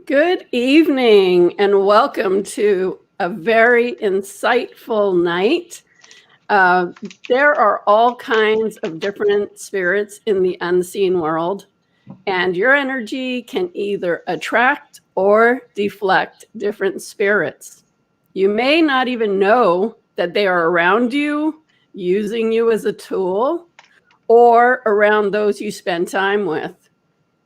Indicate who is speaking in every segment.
Speaker 1: Good evening and welcome to a very insightful night. There are all kinds of different spirits in the unseen world, and your energy can either attract or deflect different spirits. You may not even know that they are around you, using you as a tool, or around those you spend time with.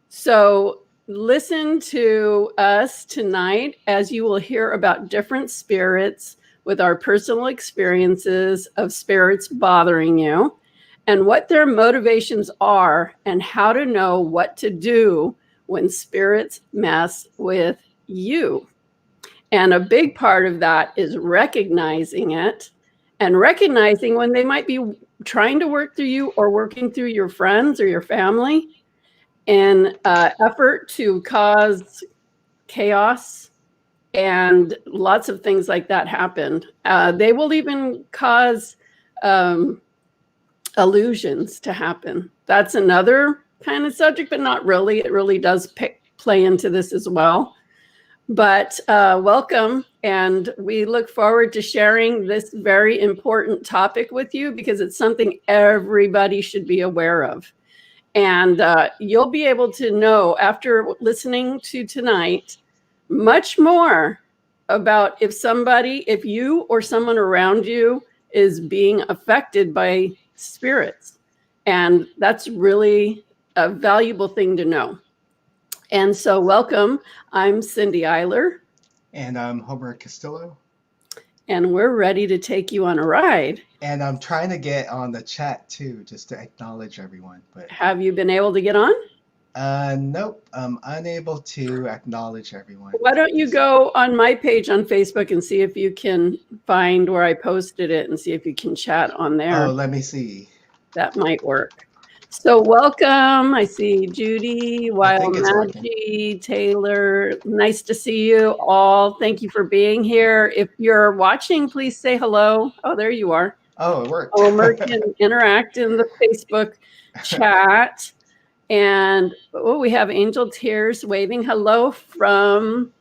Speaker 1: So listen to us tonight as you will hear about different spirits with our personal experiences of spirits bothering you and what their motivations are and how to know what to do when spirits mess with you. And a big part of that is recognizing it and recognizing when they might be trying to work through you or working through your friends or your family in effort to cause chaos, and lots of things like that happened. They will even cause illusions to happen. That's another kind of subject, but not really. It really does play into this as well. But welcome, and we look forward to sharing this very important topic with you because it's something everybody should be aware of. And you'll be able to know after listening to tonight much more about if you or someone around you is being affected by spirits. And that's really a valuable thing to know. And so welcome. I'm Cindy Eyler.
Speaker 2: And I'm Homer Castillo.
Speaker 1: And we're ready to take you on a ride.
Speaker 2: And I'm trying to get on the chat too, just to acknowledge everyone. But
Speaker 1: have you been able to get on?
Speaker 2: Nope, I'm unable to acknowledge everyone.
Speaker 1: Why don't you go on my page on Facebook and see if you can find where I posted it and see if you can chat on there.
Speaker 2: Oh, let me see.
Speaker 1: That might work. So welcome. I see Judy, Wild Maggie, Taylor. Nice to see you all. Thank you for being here. If you're watching, please say hello. Oh, there you are.
Speaker 2: Oh, it worked.
Speaker 1: Homer can interact in the Facebook chat. And we have Angel Tears waving hello from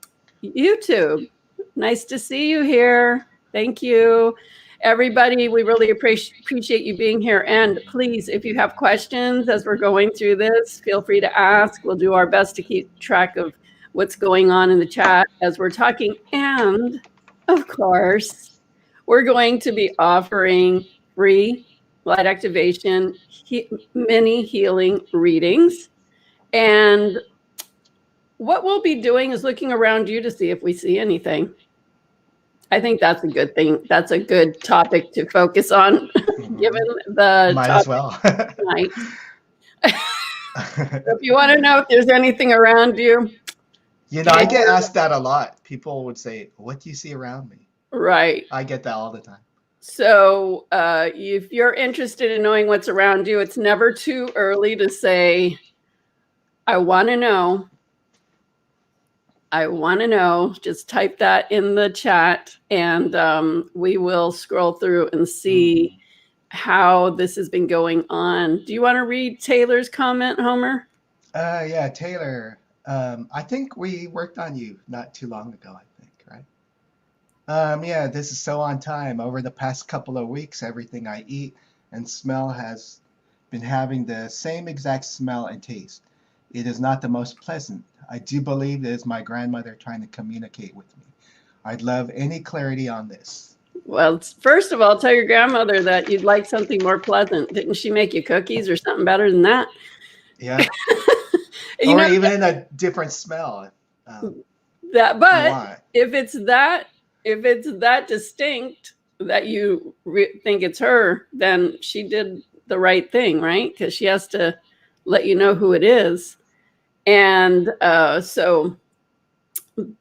Speaker 1: YouTube. Nice to see you here. Thank you. Everybody, we really appreciate you being here. And please, if you have questions as we're going through this, feel free to ask. We'll do our best to keep track of what's going on in the chat as we're talking. And of course, we're going to be offering free light activation, mini healing readings. And what we'll be doing is looking around you to see if we see anything. I think that's a good thing. That's a good topic to focus on, given the
Speaker 2: Might
Speaker 1: topic
Speaker 2: as well.
Speaker 1: tonight. If you want to know if there's anything around you.
Speaker 2: You know, I get asked that a lot. People would say, "What do you see around me?"
Speaker 1: Right.
Speaker 2: I get that all the time.
Speaker 1: So if you're interested in knowing what's around you, it's never too early to say, I want to know. I want to know. Just type that in the chat and we will scroll through and see how this has been going on. Do you want to read Taylor's comment, Homer?
Speaker 2: Yeah, Taylor. I think we worked on you not too long ago, I think, right? Yeah, this is so on time. Over the past couple of weeks, everything I eat and smell has been having the same exact smell and taste. It is not the most pleasant. I do believe it is my grandmother trying to communicate with me. I'd love any clarity on this.
Speaker 1: Well, first of all, tell your grandmother that you'd like something more pleasant. Didn't she make you cookies or something better than that?
Speaker 2: Yeah. Or even a different smell.
Speaker 1: But if it's that distinct that you think it's her, then she did the right thing, right? Because she has to let you know who it is. And so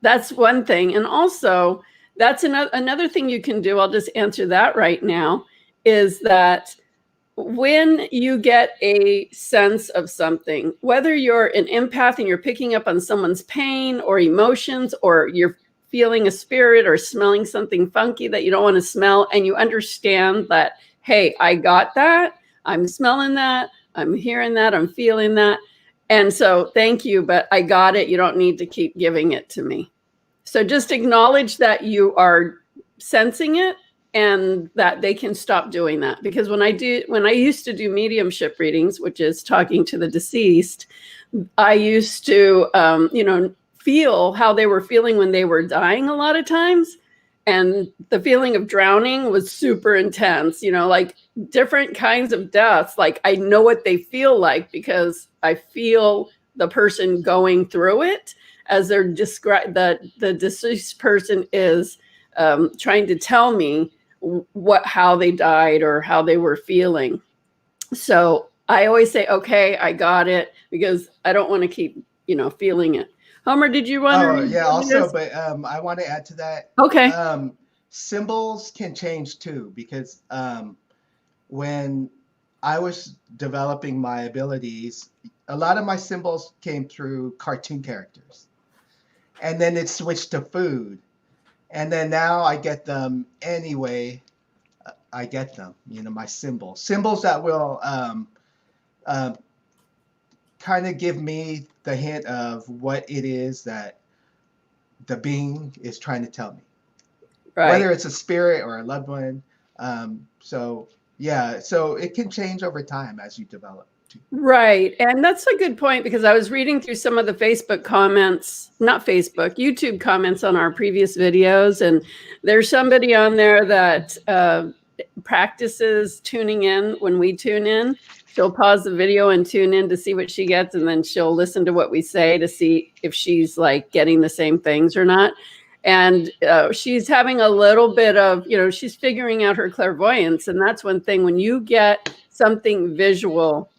Speaker 1: that's one thing. And also, that's another thing you can do. I'll just answer that right now, is that when you get a sense of something, whether you're an empath and you're picking up on someone's pain or emotions, or you're feeling a spirit or smelling something funky that you don't want to smell, and you understand that, hey, I got that, I'm smelling that, I'm hearing that, I'm feeling that, And so thank you, but I got it. You don't need to keep giving it to me. So just acknowledge that you are sensing it and that they can stop doing that. Because when I used to do mediumship readings, which is talking to the deceased, I used to, feel how they were feeling when they were dying a lot of times. And the feeling of drowning was super intense, like different kinds of deaths. Like I know what they feel like because I feel the person going through it as they're described, that the deceased person is trying to tell me how they died or how they were feeling. So I always say, okay, I got it, because I don't want to keep, feeling it. Homer, did you want to
Speaker 2: Oh,
Speaker 1: read
Speaker 2: yeah, also,
Speaker 1: this?
Speaker 2: but I want to add to that.
Speaker 1: Okay.
Speaker 2: Symbols can change too, because when I was developing my abilities, a lot of my symbols came through cartoon characters. And then it switched to food. And then now I get them anyway. I get them, my symbols that will uh, kind of give me the hint of what it is that the being is trying to tell me,
Speaker 1: Right.
Speaker 2: whether it's a spirit or a loved one. So yeah, so it can change over time as you develop.
Speaker 1: Right. And that's a good point, because I was reading through some of the Facebook comments, not Facebook, YouTube comments on our previous videos. And there's somebody on there that practices tuning in when we tune in. She'll pause the video and tune in to see what she gets. And then she'll listen to what we say to see if she's like getting the same things or not. And she's having a little bit of, she's figuring out her clairvoyance. And that's one thing, when you get something visual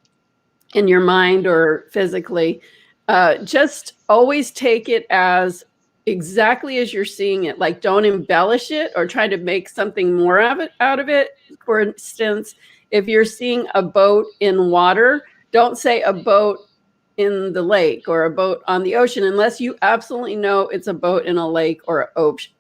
Speaker 1: in your mind or physically, just always take it as exactly as you're seeing it. Like, don't embellish it or try to make something more of it out of it. For instance, if you're seeing a boat in water, don't say a boat in the lake or a boat on the ocean unless you absolutely know it's a boat in a lake or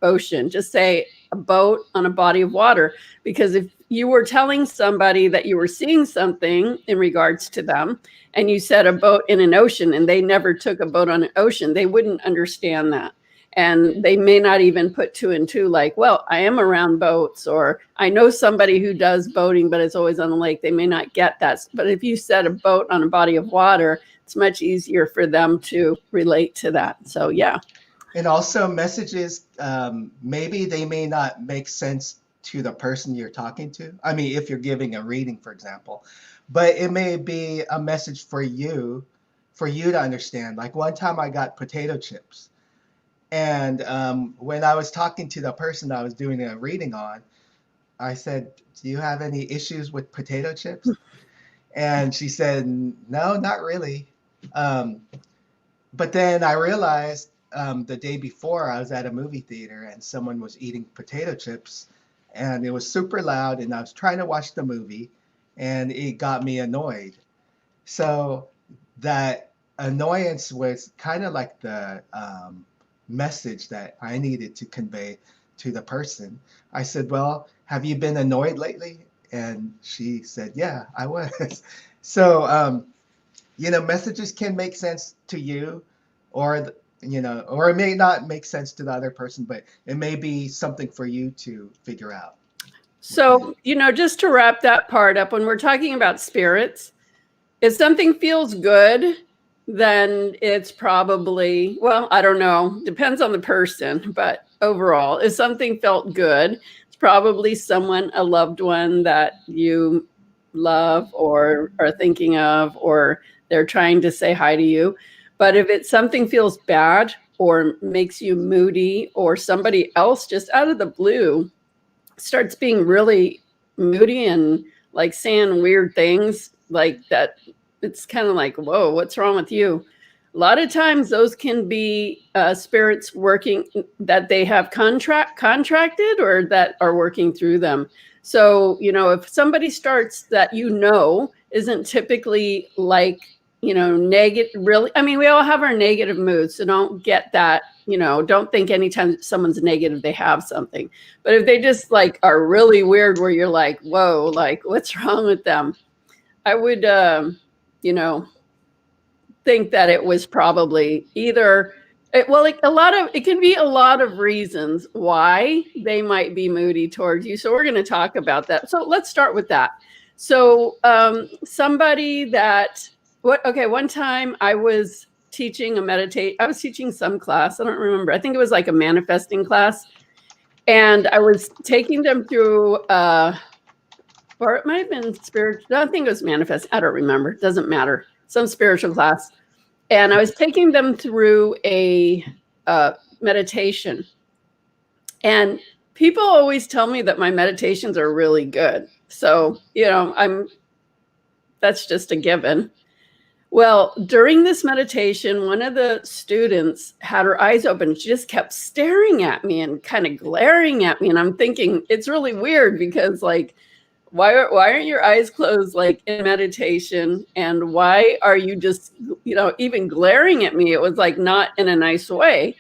Speaker 1: ocean. Just say a boat on a body of water, because if you were telling somebody that you were seeing something in regards to them and you said a boat in an ocean and they never took a boat on an ocean, they wouldn't understand that. And they may not even put two and two, like, well, I am around boats, or I know somebody who does boating, but it's always on the lake. They may not get that. But if you said a boat on a body of water, it's much easier for them to relate to that. So, yeah.
Speaker 2: And also messages, maybe they may not make sense to the person you're talking to. I mean, if you're giving a reading, for example, but it may be a message for you to understand. Like one time I got potato chips. And when I was talking to the person I was doing a reading on, I said, "Do you have any issues with potato chips?" And she said, "No, not really." Um, but then I realized the day before I was at a movie theater and someone was eating potato chips and it was super loud and I was trying to watch the movie and it got me annoyed. So that annoyance was kind of like the message that I needed to convey to the person. I said, "Well, have you been annoyed lately?" And she said, "Yeah, I was." So, messages can make sense to you, or, or it may not make sense to the other person, but it may be something for you to figure out.
Speaker 1: So, just to wrap that part up, when we're talking about spirits, if something feels good, then it's probably, well, I don't know, depends on the person, but overall, if something felt good, it's probably someone, a loved one that you love or are thinking of, or they're trying to say hi to you. But if it's something feels bad or makes you moody, or somebody else just out of the blue starts being really moody and like saying weird things like that, it's kind of like, whoa, what's wrong with you? A lot of times those can be spirits working, that they have contracted or that are working through them. So, if somebody starts that isn't typically like, negative, really, I mean, we all have our negative moods, so don't get that, don't think anytime someone's negative, they have something. But if they just like are really weird, where you're like, whoa, like what's wrong with them? I would, think that it was probably either, it can be a lot of reasons why they might be moody towards you. So we're going to talk about that. So let's start with that. So somebody that, one time I was teaching I was teaching some class. I don't remember. I think it was like a manifesting class. And I was taking them through, or it might have been spiritual. I think it was manifest. I don't remember. It doesn't matter. Some spiritual class. And I was taking them through a meditation. And people always tell me that my meditations are really good. So, that's just a given. Well, during this meditation, one of the students had her eyes open. She just kept staring at me and kind of glaring at me. And I'm thinking, it's really weird because, like, why aren't your eyes closed, like, in meditation? And why are you just, even glaring at me? It was like not in a nice way.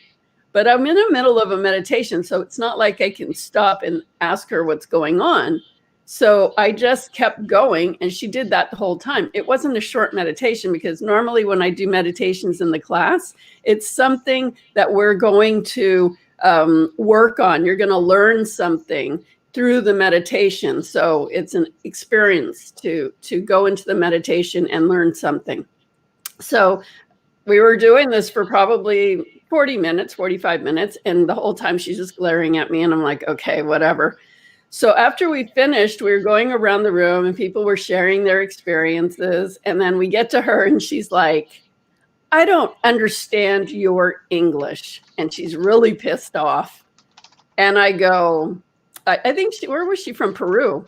Speaker 1: But I'm in the middle of a meditation, so it's not like I can stop and ask her what's going on. So I just kept going, and she did that the whole time. It wasn't a short meditation because normally when I do meditations in the class, it's something that we're going to work on. You're going to learn something through the meditation. So it's an experience to go into the meditation and learn something. So we were doing this for probably 40 minutes, 45 minutes, and the whole time she's just glaring at me, and I'm like, okay, whatever. So after we finished, we were going around the room and people were sharing their experiences. And then we get to her and she's like, I don't understand your English. And she's really pissed off. And I go, I think where was she from? Peru.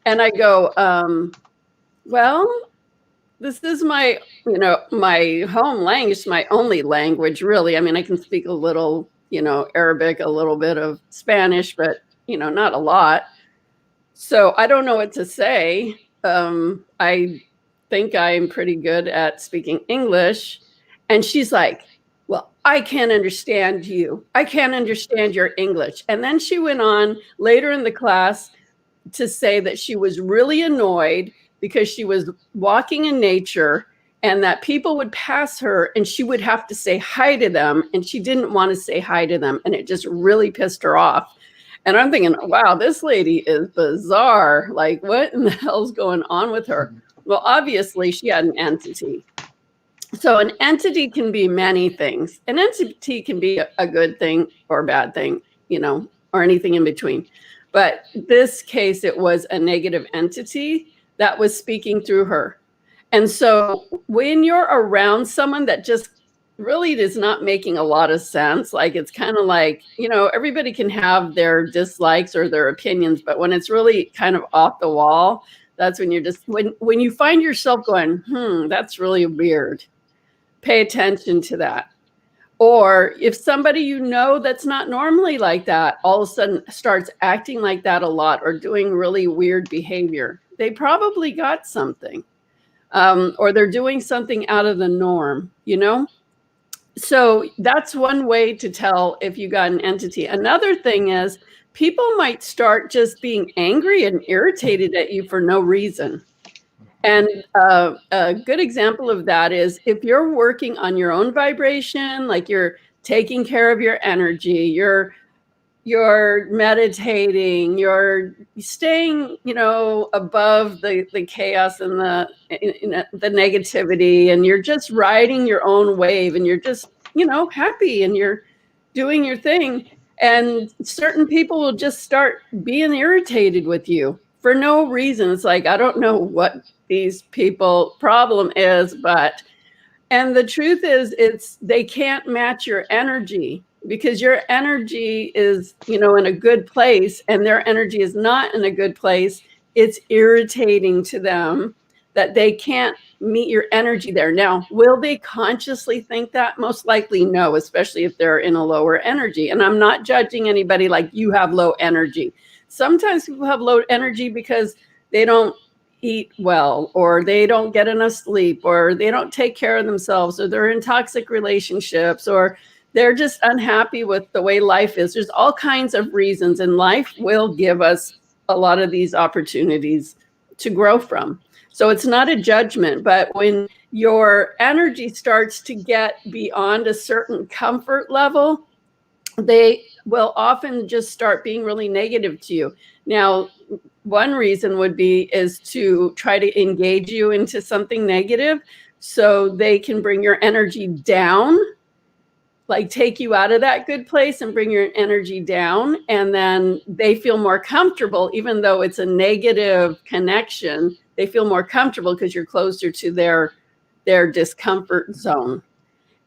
Speaker 1: And I go, well, this is my, my home language, my only language, really. I mean, I can speak a little, Arabic, a little bit of Spanish, but, not a lot. So I don't know what to say. I think I'm pretty good at speaking English. And she's like, well, I can't understand you. I can't understand your English. And then she went on later in the class to say that she was really annoyed because she was walking in nature and that people would pass her and she would have to say hi to them. And she didn't want to say hi to them. And it just really pissed her off. And I'm thinking, wow, this lady is bizarre. Like, what in the hell's going on with her? Well, obviously, she had an entity. So an entity can be many things. An entity can be a good thing or a bad thing, or anything in between. But this case, it was a negative entity that was speaking through her. And so when you're around someone that just really is not making a lot of sense, like it's kind of like, everybody can have their dislikes or their opinions, but when it's really kind of off the wall, that's when you're just, when you find yourself going, that's really weird, pay attention to that. Or if somebody that's not normally like that, all of a sudden starts acting like that a lot or doing really weird behavior, they probably got something. Or they're doing something out of the norm, So that's one way to tell if you got an entity. Another thing is people might start just being angry and irritated at you for no reason. And a good example of that is if you're working on your own vibration, like you're taking care of your energy, you're meditating, you're staying, above the chaos and the negativity, and you're just riding your own wave, and you're just, happy, and you're doing your thing. And certain people will just start being irritated with you for no reason. It's like, I don't know what these people problem is, and the truth is they can't match your energy. Because your energy is, in a good place and their energy is not in a good place. It's irritating to them that they can't meet your energy there. Now, will they consciously think that? Most likely no, especially if they're in a lower energy. And I'm not judging anybody like you have low energy. Sometimes people have low energy because they don't eat well, or they don't get enough sleep, or they don't take care of themselves, or they're in toxic relationships, or they're just unhappy with the way life is. There's all kinds of reasons, and life will give us a lot of these opportunities to grow from. So it's not a judgment, but when your energy starts to get beyond a certain comfort level, they will often just start being really negative to you. Now, one reason would be is to try to engage you into something negative so they can bring your energy down, like take you out of that good place and bring your energy down. And then they feel more comfortable, even though it's a negative connection, they feel more comfortable because you're closer to their discomfort zone.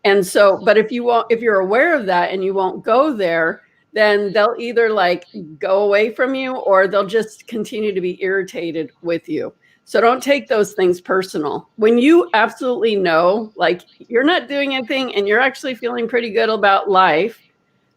Speaker 1: And so, but if you're aware of that and you won't go there, then they'll either like go away from you or they'll just continue to be irritated with you. So don't take those things personal. When you absolutely know, like you're not doing anything and you're actually feeling pretty good about life,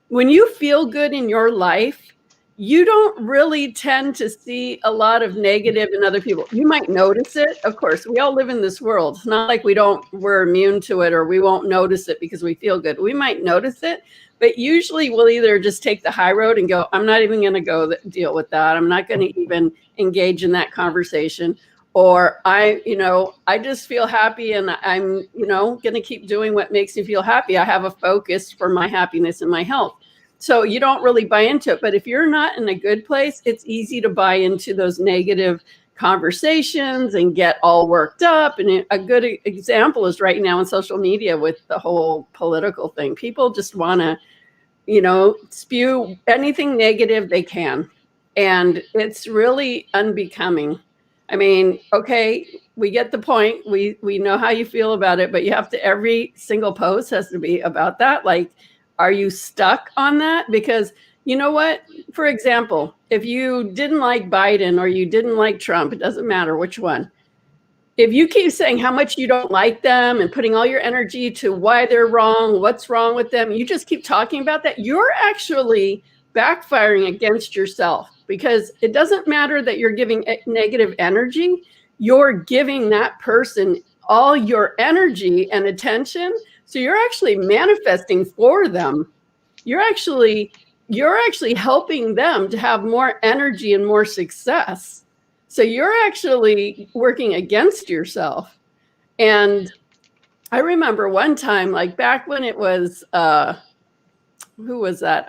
Speaker 1: when you feel good in your life, you don't really tend to see a lot of negative in other people. You might notice it. Of course, we all live in this world. It's not like we're immune to it or we won't notice it because we feel good. We might notice it, but usually we'll either just take the high road and go, I'm not even going to go deal with that. I'm not going to even engage in that conversation. Or I just feel happy and I'm, going to keep doing what makes me feel happy. I have a focus for my happiness and my health. So you don't really buy into it. But if you're not in a good place, it's easy to buy into those negative conversations and get all worked up. And a good example is right now on social media with the whole political thing. People just want to, spew anything negative they can. And it's really unbecoming. I mean, okay, we get the point. We know how you feel about it, but you have to, every single post has to be about that. Like, are you stuck on that? Because you know what? For example, if you didn't like Biden or you didn't like Trump, it doesn't matter which one. If you keep saying how much you don't like them and putting all your energy to why they're wrong, what's wrong with them, you just keep talking about that, you're actually backfiring against yourself, because it doesn't matter that you're giving negative energy. You're giving that person all your energy and attention. So you're actually manifesting for them. You're actually helping them to have more energy and more success. So you're actually working against yourself. And I remember one time, like back when it was, who was that?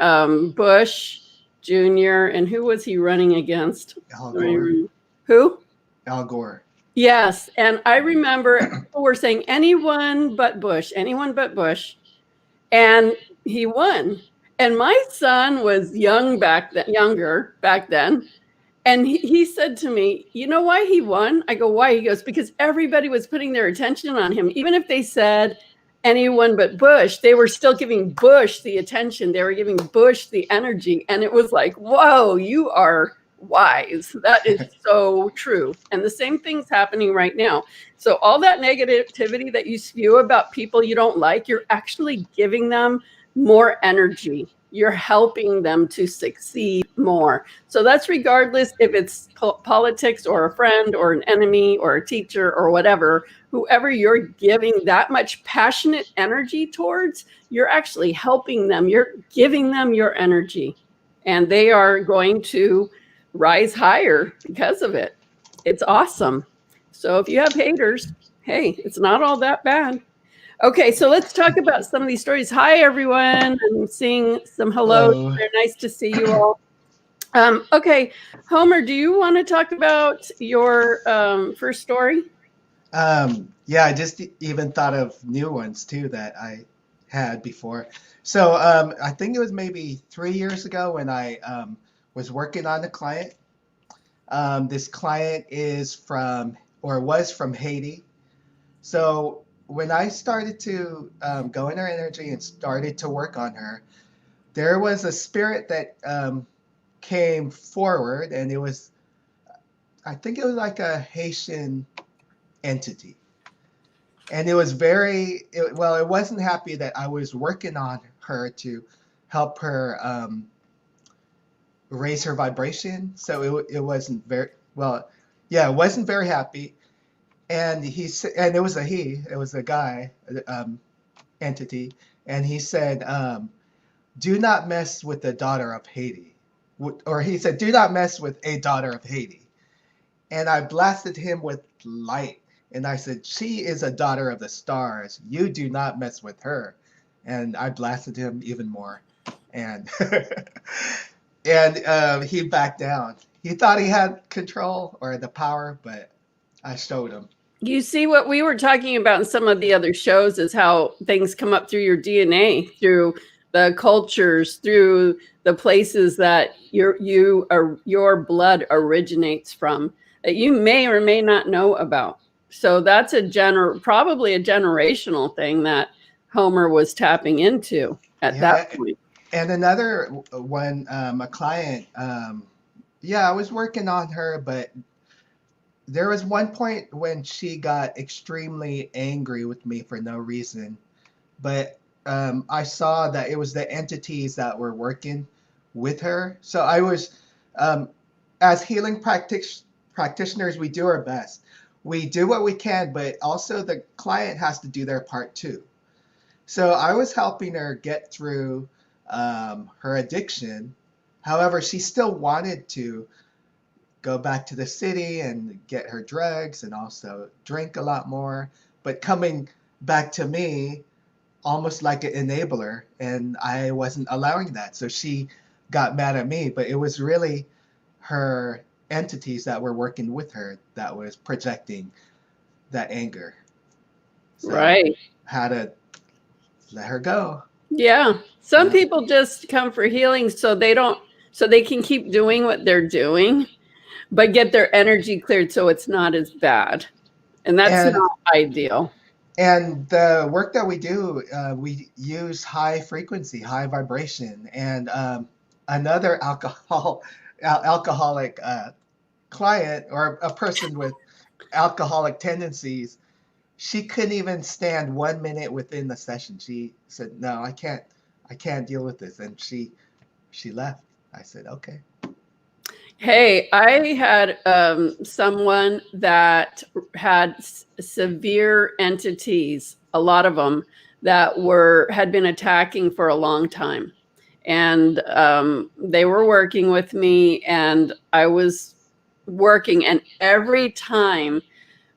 Speaker 1: Bush Jr. And who was he running against?
Speaker 2: Al Gore.
Speaker 1: Who?
Speaker 2: Al Gore.
Speaker 1: Yes. And I remember people were saying anyone but Bush, anyone but Bush. And he won. And my son was younger back then. And he said to me, you know why he won? I go, why? He goes, because everybody was putting their attention on him. Even if they said anyone but Bush, they were still giving Bush the attention. They were giving Bush the energy. And it was like, whoa, you are wise. That is so true. And the same thing's happening right now. So all that negativity that you spew about people you don't like, you're actually giving them more energy. You're helping them to succeed more. So that's regardless if it's politics or a friend or an enemy or a teacher or whatever, whoever you're giving that much passionate energy towards, you're actually helping them. You're giving them your energy, and they are going to rise higher because of it. It's awesome. So if you have haters, hey, it's not all that bad. Okay, so let's talk about some of these stories. Hi, everyone. I'm seeing some hellos.
Speaker 2: Hello.
Speaker 1: They're nice to see you all. Okay, Homer, do you want to talk about your first story?
Speaker 2: Yeah, I just even thought of new ones too that I had before. So I think it was maybe 3 years ago when I was working on a client. This client is from, or was from Haiti. So when I started to go in her energy and started to work on her, there was a spirit that came forward, and it was, I think it was like a Haitian entity. And it was well, it wasn't happy that I was working on her to help her raise her vibration. So it wasn't very, well, yeah, it wasn't very happy. And and it was a guy, entity, and he said, "Do not mess with the daughter of Haiti," or he said, "Do not mess with a daughter of Haiti." And I blasted him with light, And I said, she is a daughter of the stars. You do not mess with her. And I blasted him even more. And and he backed down. He thought he had control or the power, but I showed him.
Speaker 1: You see, what we were talking about in some of the other shows is how things come up through your DNA, through the cultures, through the places that your blood originates from, that you may or may not know about. So that's probably a generational thing that Homer was tapping into at that
Speaker 2: Yeah.
Speaker 1: point.
Speaker 2: And another one, a client, yeah, I was working on her, but there was one point when she got extremely angry with me for no reason. But I saw that it was the entities that were working with her. So I was, um, as healing practitioners, we do our best. We do what we can, but also the client has to do their part too. So I was helping her get through her addiction. However, she still wanted to go back to the city and get her drugs and also drink a lot more. But coming back to me, almost like an enabler, and I wasn't allowing that. So she got mad at me, but it was really her entities that were working with her that was projecting that anger. So
Speaker 1: Right.
Speaker 2: had to let her go.
Speaker 1: Yeah. Some
Speaker 2: Yeah.
Speaker 1: people just come for healing so they can keep doing what they're doing, but get their energy cleared so it's not as bad. And that's
Speaker 2: And
Speaker 1: not ideal.
Speaker 2: and the work that we do, we use high frequency, high vibration, and another alcoholic client or a person with alcoholic tendencies, she couldn't even stand 1 minute within the session. She said, "No, I can't deal with this," and she left. I said, "Okay."
Speaker 1: Hey, I had someone that had severe entities, a lot of them that had been attacking for a long time, and they were working with me, and I was working, and every time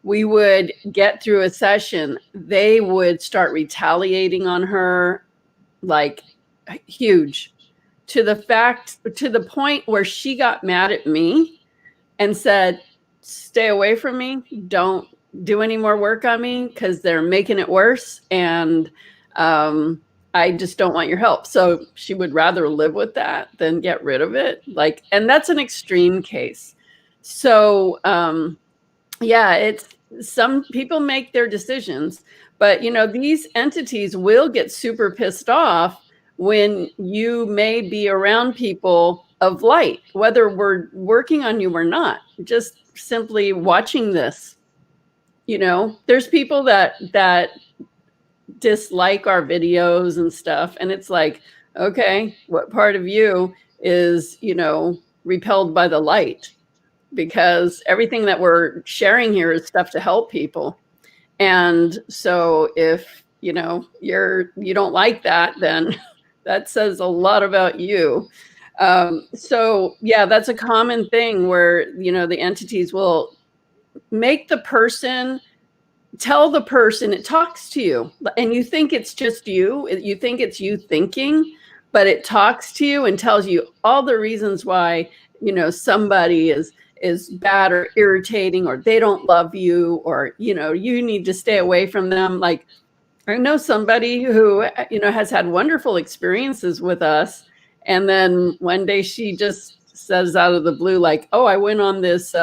Speaker 1: we would get through a session, they would start retaliating on her like huge, to the point where she got mad at me and said, "Stay away from me. Don't do any more work on me because they're making it worse. And I just don't want your help." So she would rather live with that than get rid of it. And that's an extreme case. So yeah, it's some people make their decisions, but these entities will get super pissed off when you may be around people of light, whether we're working on you or not. Just simply watching this, there's people that dislike our videos and stuff, and it's like, okay, what part of you is repelled by the light? Because everything that we're sharing here is stuff to help people. And so if you don't like that, then that says a lot about you. So yeah, that's a common thing where the entities will make the person tell the person, it talks to you, and you think it's just you think it's you thinking, but it talks to you and tells you all the reasons why somebody is bad or irritating, or they don't love you, or you need to stay away from them. Like, I know somebody who has had wonderful experiences with us, and then one day she just says out of the blue, like, "Oh, I went on this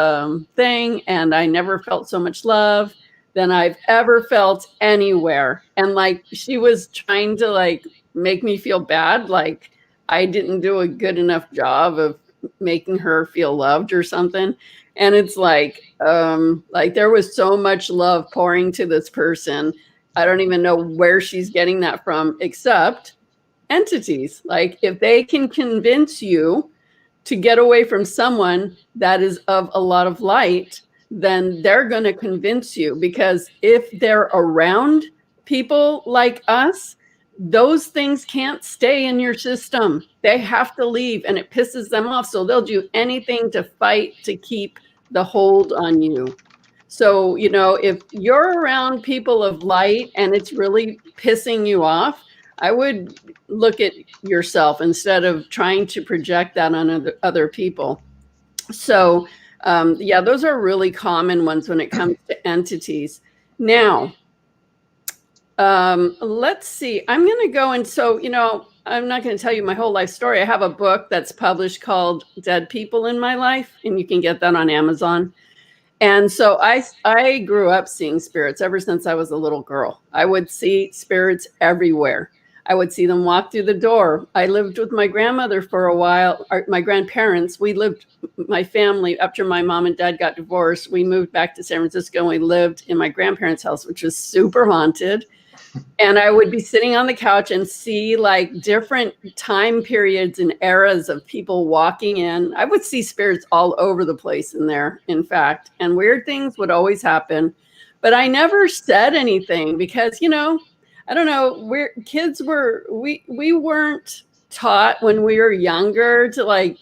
Speaker 1: thing and I never felt so much love than I've ever felt anywhere." And like, she was trying to like make me feel bad, like I didn't do a good enough job of making her feel loved or something. And it's like there was so much love pouring to this person. I don't even know where she's getting that from, except entities. Like, if they can convince you to get away from someone that is of a lot of light, then they're going to convince you, because if they're around people like us, those things can't stay in your system. They have to leave, and it pisses them off. So they'll do anything to fight to keep the hold on you. So, if you're around people of light and it's really pissing you off, I would look at yourself instead of trying to project that on other people. So, yeah, those are really common ones when it comes to entities. Now, let's see. I'm going to go and so, I'm not going to tell you my whole life story. I have a book that's published called Dead People in My Life, and you can get that on Amazon. And so I grew up seeing spirits ever since I was a little girl. I would see spirits everywhere. I would see them walk through the door. I lived with my grandmother for a while, my grandparents. My family, after my mom and dad got divorced, we moved back to San Francisco and we lived in my grandparents' house, which was super haunted. And I would be sitting on the couch and see like different time periods and eras of people walking in. I would see spirits all over the place in there, in fact, and weird things would always happen. But I never said anything because, I don't know, we weren't taught when we were younger to like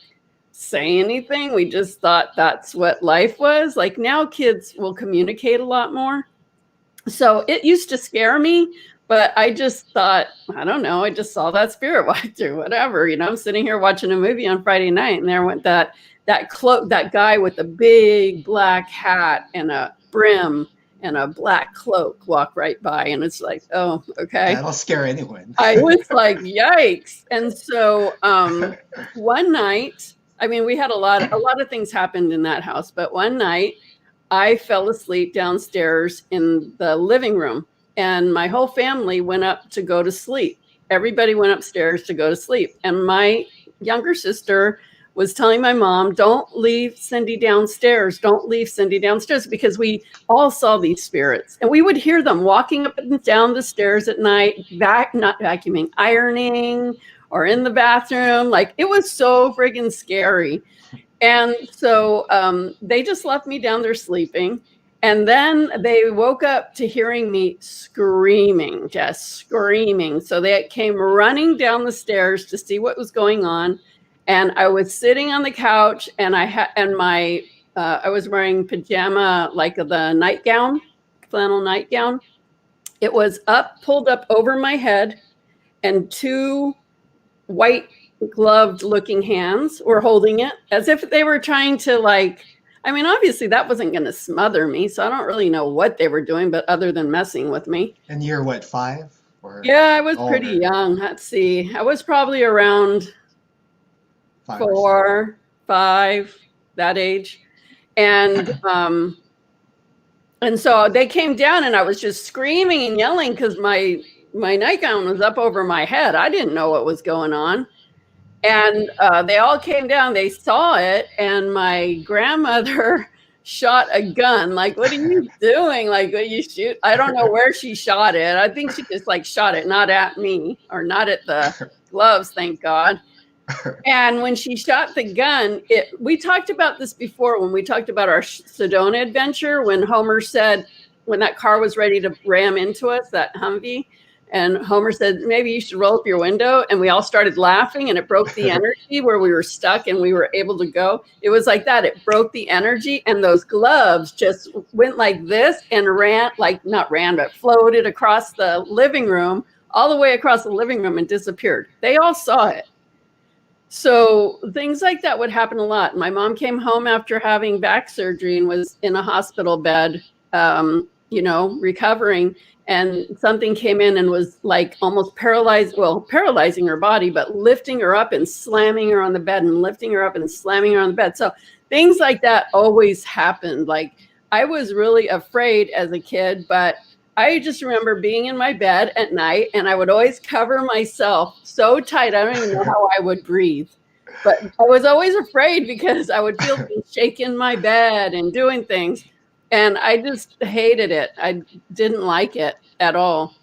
Speaker 1: say anything. We just thought that's what life was. Like now kids will communicate a lot more. So it used to scare me, but I just thought, I don't know, I just saw that spirit walk through, whatever. I'm sitting here watching a movie on Friday night, and there went that cloak, that guy with a big black hat and a brim and a black cloak walk right by, and it's like, oh, okay.
Speaker 2: That'll scare anyone.
Speaker 1: I was like, yikes. And so one night, I mean, we had a lot of things happened in that house, but one night I fell asleep downstairs in the living room, and my whole family went up to go to sleep. Everybody went upstairs to go to sleep. And my younger sister was telling my mom, don't leave Cindy downstairs. Don't leave Cindy downstairs, because we all saw these spirits. And we would hear them walking up and down the stairs at night, not vacuuming, ironing, or in the bathroom. Like, it was so friggin' scary. And so they just left me down there sleeping. And then they woke up to hearing me screaming, just screaming. So they came running down the stairs to see what was going on. And I was sitting on the couch, and I was wearing pajama, like the nightgown, flannel nightgown. It was pulled up over my head, and two white gloved looking hands were holding it as if they were trying to obviously that wasn't going to smother me. So I don't really know what they were doing, but other than messing with me.
Speaker 2: And you're what, 5? Or
Speaker 1: yeah, I was
Speaker 2: older?
Speaker 1: Pretty young. Let's see. I was probably around 4, 5, that age. And, and so they came down, and I was just screaming and yelling because my nightgown was up over my head. I didn't know what was going on. And they all came down, they saw it, and my grandmother shot a gun. Like, what are you doing? Like, what you shoot? I don't know where she shot it. I think she just shot it, not at me or not at the gloves, thank God. And when she shot the gun, we talked about this before when we talked about our Sedona adventure, when Homer said, when that car was ready to ram into us, that Humvee, and Homer said, maybe you should roll up your window. And we all started laughing, and it broke the energy where we were stuck and we were able to go. It was like that. It broke the energy, and those gloves just went like this and but floated across the living room, all the way across the living room, and disappeared. They all saw it. So things like that would happen a lot. My mom came home after having back surgery and was in a hospital bed, recovering. And something came in and was like almost paralyzing her body, but lifting her up and slamming her on the bed, and lifting her up and slamming her on the bed. So things like that always happened. Like, I was really afraid as a kid, but I just remember being in my bed at night, and I would always cover myself so tight. I don't even know how I would breathe, but I was always afraid because I would feel things shake in my bed and doing things. And I just hated it. I didn't like it at all.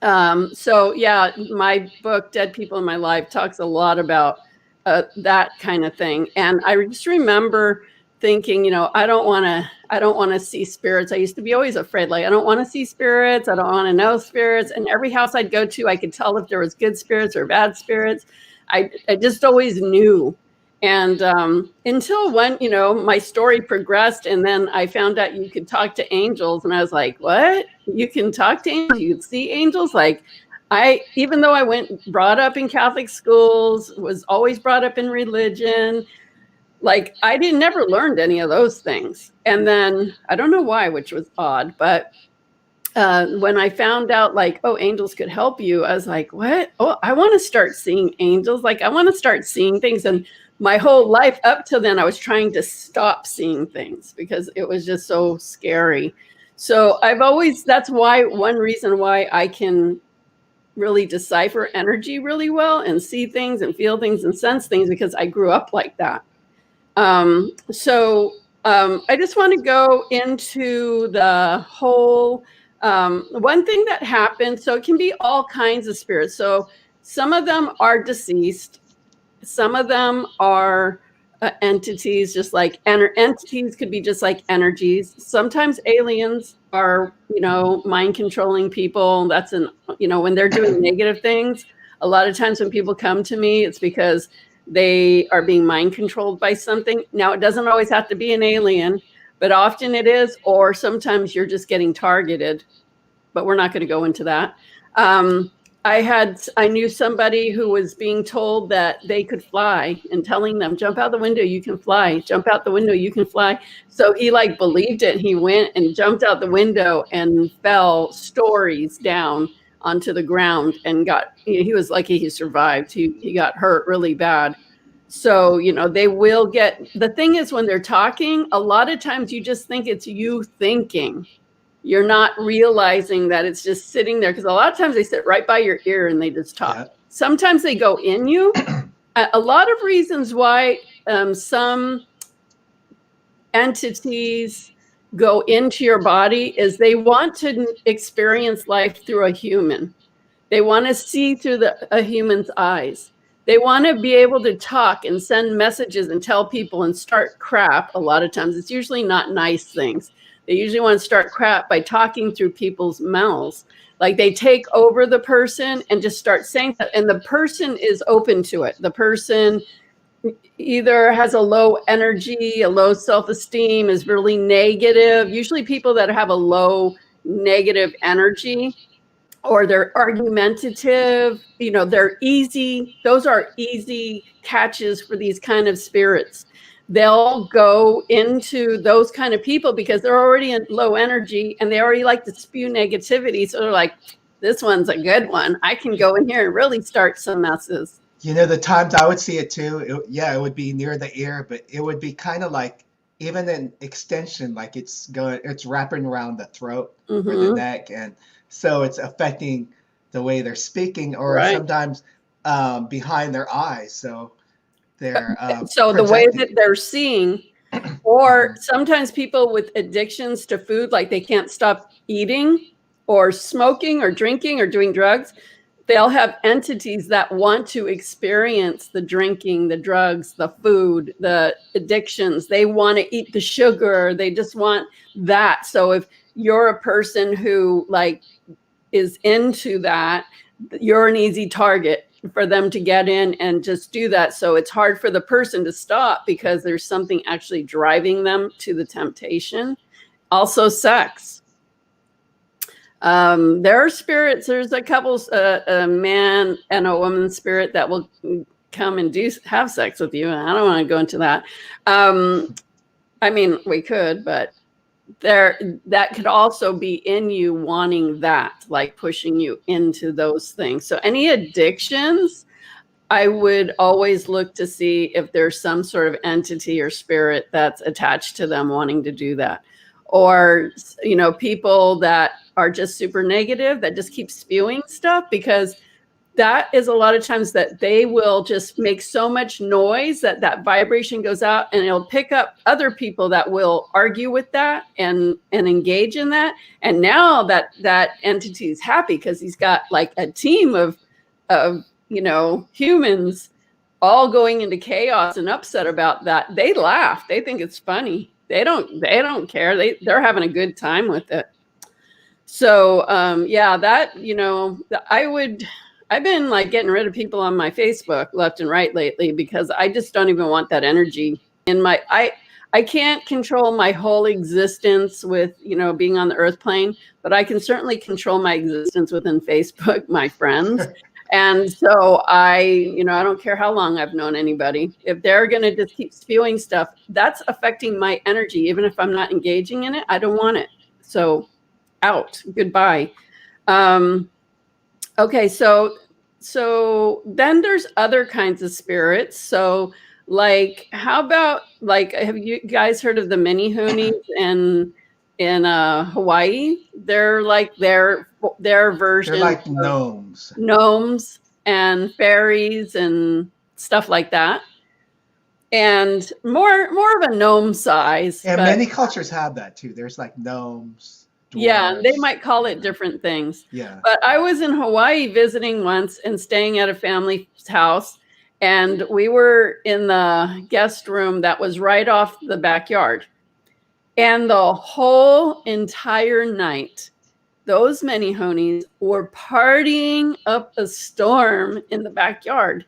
Speaker 1: So yeah, my book, Dead People in My Life, talks a lot about that kind of thing. And I just remember thinking, I don't want to see spirits. I used to be always afraid, like, I don't want to see spirits. I don't want to know spirits. And every house I'd go to, I could tell if there was good spirits or bad spirits. I just always knew. And until when, my story progressed, and then I found out you could talk to angels, and I was like, what? You can talk to angels? You can see angels? Like, even though I brought up in Catholic schools, was always brought up in religion, like I never learned any of those things. And then I don't know why, which was odd, but when I found out like, oh, angels could help you, I was like, what? Oh, I want to start seeing angels. Like I want to start seeing things. And my whole life up till then, I was trying to stop seeing things because it was just so scary. So that's one reason why I can really decipher energy really well and see things and feel things and sense things, because I grew up like that. I just want to go into the whole one thing that happened. So it can be all kinds of spirits. So some of them are deceased. Some of them are entities, just like entities could be just like energies. Sometimes aliens are, mind controlling people. That's when they're doing negative things. A lot of times when people come to me, it's because they are being mind controlled by something. Now, it doesn't always have to be an alien, but often it is, or sometimes you're just getting targeted, but we're not going to go into that. I knew somebody who was being told that they could fly and telling them, jump out the window, you can fly, jump out the window, you can fly. So he like believed it. He went and jumped out the window and fell stories down onto the ground and he was lucky he survived. He got hurt really bad. So, they will the thing is when they're talking, a lot of times you just think it's you thinking. You're not realizing that it's just sitting there, because a lot of times they sit right by your ear and they just talk. Yeah. Sometimes they go in you. A lot of reasons why some entities go into your body is they want to experience life through a human. They want to see through a human's eyes. They want to be able to talk and send messages and tell people and start crap. A lot of times it's usually not nice things. They usually want to start crap by talking through people's mouths. Like they take over the person and just start saying that. And the person is open to it. The person either has a low energy, a low self-esteem, is really negative. Usually people that have a low negative energy, or they're argumentative, they're easy. Those are easy catches for these kind of spirits. They'll go into those kind of people because they're already in low energy and they already like to spew negativity. So they're like, this one's a good one. I can go in here and really start some messes.
Speaker 2: The times I would see it too, it would be near the ear, but it would be kind of like even an extension, like it's wrapping around the throat or the neck. And so it's affecting the way they're speaking, or sometimes behind their eyes. So they're
Speaker 1: the way that they're seeing, or sometimes people with addictions to food, like they can't stop eating or smoking or drinking or doing drugs. They'll have entities that want to experience the drinking, the drugs, the food, the addictions. They want to eat the sugar. They just want that. So if you're a person who is into that, you're an easy target for them to get in and just do that. So it's hard for the person to stop because there's something actually driving them to the temptation. Also sex. There are spirits, there's a couple, a man and a woman spirit that will come and have sex with you. I don't want to go into that. I mean, we could, but that could also be in you wanting that, like pushing you into those things. So any addictions, I would always look to see if there's some sort of entity or spirit that's attached to them wanting to do that. Or, people that are just super negative, that just keep spewing stuff, because that is a lot of times that they will just make so much noise that vibration goes out, and it'll pick up other people that will argue with that and engage in that. And now that entity is happy because he's got like a team of humans all going into chaos and upset about that. They laugh. They think it's funny. They don't care. They're having a good time with it. So, I would I've been like getting rid of people on my Facebook left and right lately because I just don't even want that energy in my I can't control my whole existence with, being on the earth plane, but I can certainly control my existence within Facebook, my friends. And so I don't care how long I've known anybody. If they're going to just keep spewing stuff, that's affecting my energy. Even if I'm not engaging in it, I don't want it. So out, goodbye. Okay, so then there's other kinds of spirits. So like how about like have you guys heard of the mini hoonies in Hawaii? They're like their
Speaker 2: They're
Speaker 1: version
Speaker 2: like
Speaker 1: of
Speaker 2: gnomes.
Speaker 1: gnomes and fairies and stuff like that. And more of a gnome size,
Speaker 2: And
Speaker 1: but
Speaker 2: many cultures have that too. There's like gnomes,
Speaker 1: yeah, they
Speaker 2: dwarves.
Speaker 1: might call it different things.
Speaker 2: Yeah.
Speaker 1: But I was in Hawaii visiting once and staying at a family's house. And we were in the guest room that was right off the backyard. And the whole entire night, those many honies were partying up a storm in the backyard.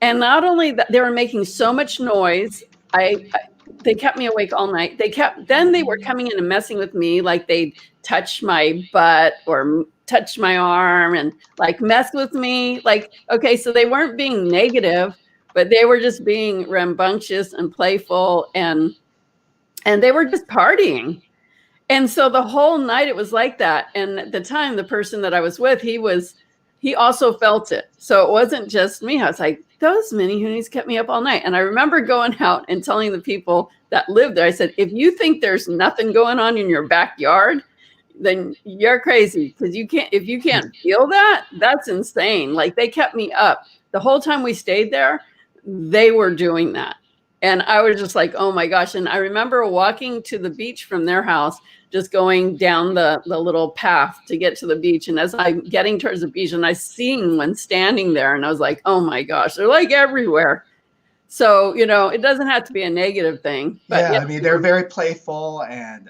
Speaker 1: And not only that, they were making so much noise. They kept me awake all night. Then they were coming in and messing with me, like they'd touch my butt or touch my arm and like mess with me. Like, okay, so they weren't being negative, but they were just being rambunctious and playful, and they were just partying. And so the whole night it was like that. And at the time, the person that I was with, he also felt it. So it wasn't just me. I was like, those mini hoonies kept me up all night. And I remember going out and telling the people that lived there, I said, if you think there's nothing going on in your backyard, then you're crazy. Because if you can't feel that, that's insane. Like they kept me up. The whole time we stayed there, they were doing that. And I was just like, oh my gosh. And I remember walking to the beach from their house, just going down the little path to get to the beach. And as I'm getting towards the beach, and I seen one standing there, and I was like, oh my gosh, they're like everywhere. So, it doesn't have to be a negative thing. But
Speaker 2: Yeah, I mean they're very playful and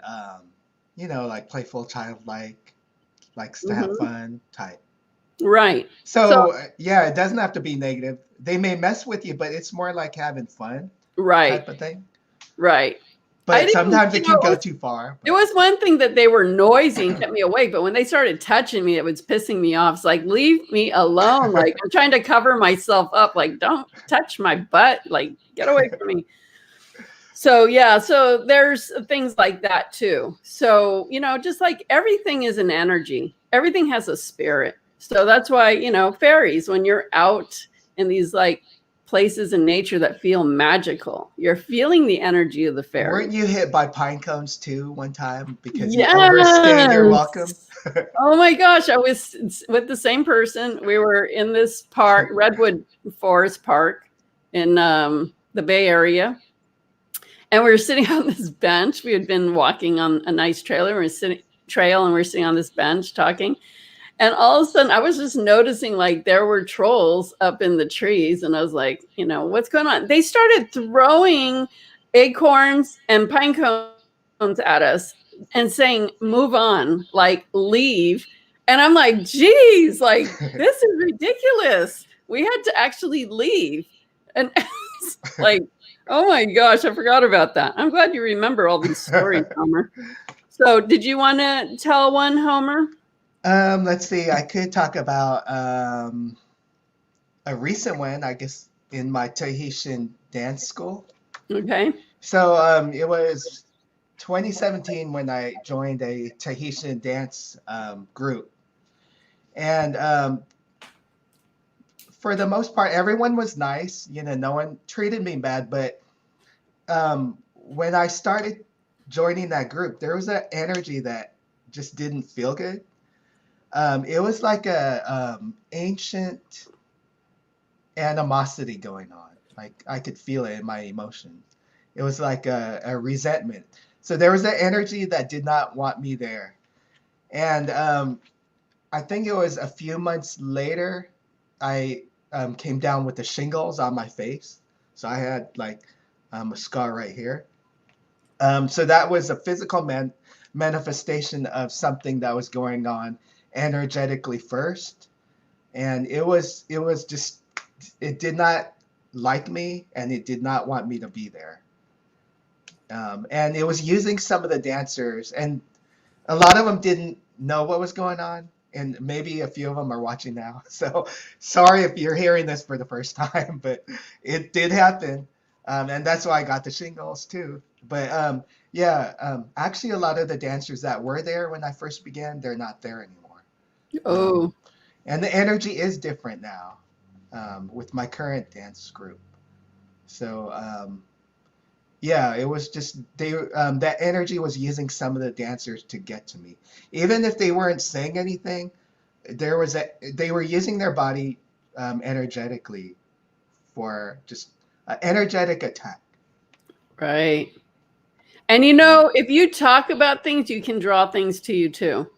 Speaker 2: like playful, childlike, likes to have
Speaker 1: mhm,
Speaker 2: fun type.
Speaker 1: right. So,
Speaker 2: So yeah, it doesn't have to be negative. They may mess with you, but it's more like having fun
Speaker 1: right,
Speaker 2: type of thing.
Speaker 1: right. I
Speaker 2: But
Speaker 1: didn't,
Speaker 2: sometimes it can go too far.
Speaker 1: it
Speaker 2: But
Speaker 1: was one thing that they were noisy and kept me awake, but when they started touching me, it was pissing me off. It's like, leave me alone. Like I'm trying to cover myself up. Like, don't touch my butt. Like, get away from me. So yeah, so there's things like that too. So, just like everything is an energy. Everything has a spirit. So that's why, fairies, when you're out in these like places in nature that feel magical, you're feeling the energy of the
Speaker 2: weren't
Speaker 1: fairies.
Speaker 2: you hit by pine cones too one time because you overstayed your welcome?
Speaker 1: Yes. Oh my gosh, I was with the same person. We were in this park, Redwood Forest Park in the Bay Area. And we were sitting on this bench. We had been walking on a nice trail, and we were sitting on this bench talking. And all of a sudden, I was just noticing like there were trolls up in the trees, and I was like, what's going on? They started throwing acorns and pine cones at us and saying, "Move on, like leave." And I'm like, "Geez, like this is ridiculous. We had to actually leave." And like, oh my gosh, I forgot about that. I'm glad you remember all these stories, Homer. So, did you want to tell one, Homer?
Speaker 2: Let's see. I could talk about a recent one, I guess, in my Tahitian dance school.
Speaker 1: Okay.
Speaker 2: So it was 2017 when I joined a Tahitian dance group. And for the most part, everyone was nice. No one treated me bad. But when I started joining that group, there was an energy that just didn't feel good. It was like a ancient animosity going on. Like I could feel it in my emotions. It was like a resentment. So there was an energy that did not want me there. And I think it was a few months later, I came down with the shingles on my face. So I had like a scar right here. So that was a physical manifestation of something that was going on energetically first. and it was just, it did not like me, and it did not want me to be there. And it was using some of the dancers, and a lot of them didn't know what was going on, and maybe a few of them are watching now. So sorry if you're hearing this for the first time, but it did happen, and that's why I got the shingles too. But yeah, actually, a lot of the dancers that were there when I first began, they're not there anymore, um,
Speaker 1: Oh,
Speaker 2: and the energy is different now with my current dance group. So yeah, it was just that energy was using some of the dancers to get to me. Even if they weren't saying anything, they were using their body energetically for just an energetic attack.
Speaker 1: right. And you know, if you talk about things, you can draw things to you too.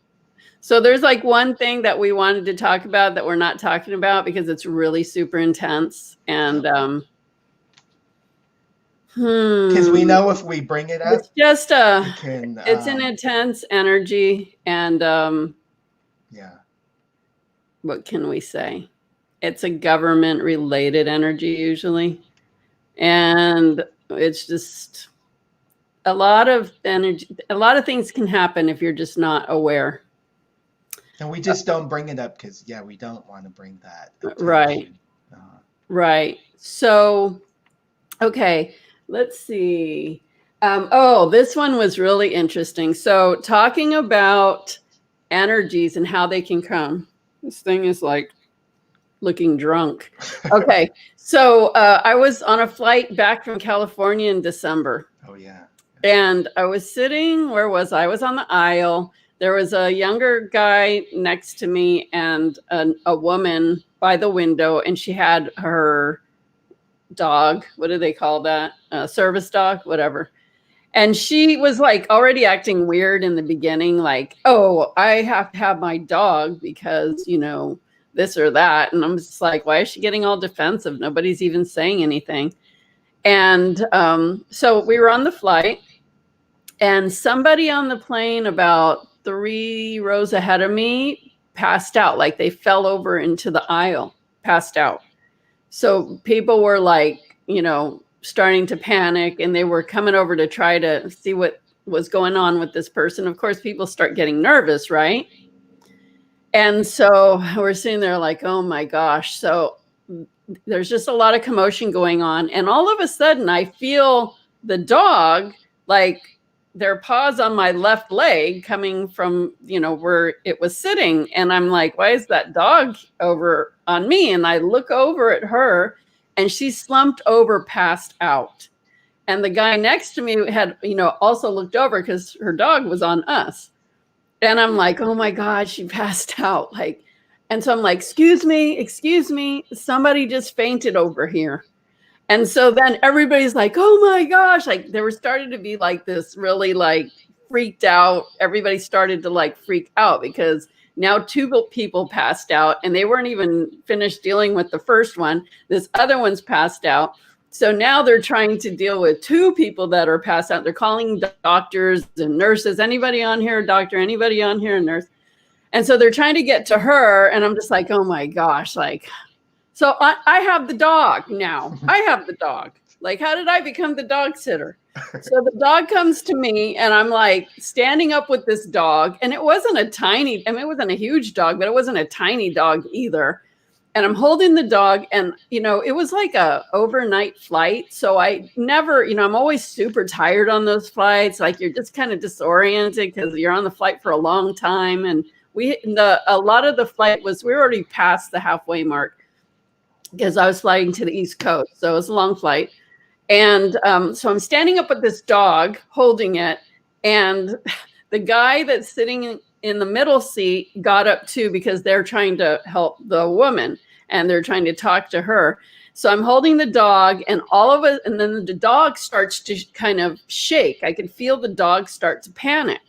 Speaker 1: So there's like one thing that we wanted to talk about that we're not talking about because it's really super intense. And
Speaker 2: Because we know if we bring it
Speaker 1: it's
Speaker 2: up,
Speaker 1: just
Speaker 2: it can,
Speaker 1: it's an intense energy. And
Speaker 2: yeah.
Speaker 1: what can we say? It's a government related energy usually. And it's just a lot of energy, a lot of things can happen if you're just not aware.
Speaker 2: And we just don't bring it up because, yeah, we don't want to bring that
Speaker 1: Right,
Speaker 2: attention.
Speaker 1: right. So, okay, let's see. Oh, this one was really interesting. So, talking about energies and how they can come. This thing is like looking drunk. Okay, so I was on a flight back from California in December.
Speaker 2: Oh, yeah.
Speaker 1: And I was sitting, where was I? I was on the aisle. There was a younger guy next to me and a woman by the window, and she had her dog. What do they call that? Service dog, whatever. And she was like already acting weird in the beginning, like, oh, I have to have my dog because, you know, this or that. And I'm just like, why is she getting all defensive? Nobody's even saying anything. And so we were on the flight, and somebody on the plane about 3 rows ahead of me passed out, like they fell over into the aisle, passed out. So people were like, you know, starting to panic, and they were coming over to try to see what was going on with this person. Of course, people start getting nervous, right? And so we're sitting there like, oh my gosh. So there's just a lot of commotion going on. And all of a sudden, I feel the dog, like their paws on my left leg coming from, you know, where it was sitting. And I'm like, why is that dog over on me? And I look over at her, and she's slumped over, passed out. And the guy next to me had, you know, also looked over because her dog was on us. And I'm like, oh my God, she passed out. Like, and so I'm like, excuse me, somebody just fainted over here. And so then everybody's like, oh my gosh, like there was starting to be like this really like freaked out. Everybody started to like freak out because now 2 people passed out, and they weren't even finished dealing with the first one. This other one's passed out. So now they're trying to deal with 2 people that are passed out. They're calling doctors and nurses. Anybody on here, a doctor? Anybody on here, a nurse? And so they're trying to get to her. And I'm just like, oh my gosh, like, so I have the dog now. I have the dog. Like, how did I become the dog sitter? So the dog comes to me, and I'm like standing up with this dog. And it wasn't a tiny, I mean, it wasn't a huge dog, but it wasn't a tiny dog either. And I'm holding the dog, and, you know, it was like a overnight flight. So I never, you know, I'm always super tired on those flights. Like you're just kind of disoriented because you're on the flight for a long time. And a lot of the flight we were already past the halfway mark because I was flying to the East Coast. So it was a long flight. And so I'm standing up with this dog holding it. And the guy that's sitting in the middle seat got up too because they're trying to help the woman and they're trying to talk to her. So I'm holding the dog, and all of it, and then the dog starts to kind of shake. I could feel the dog start to panic.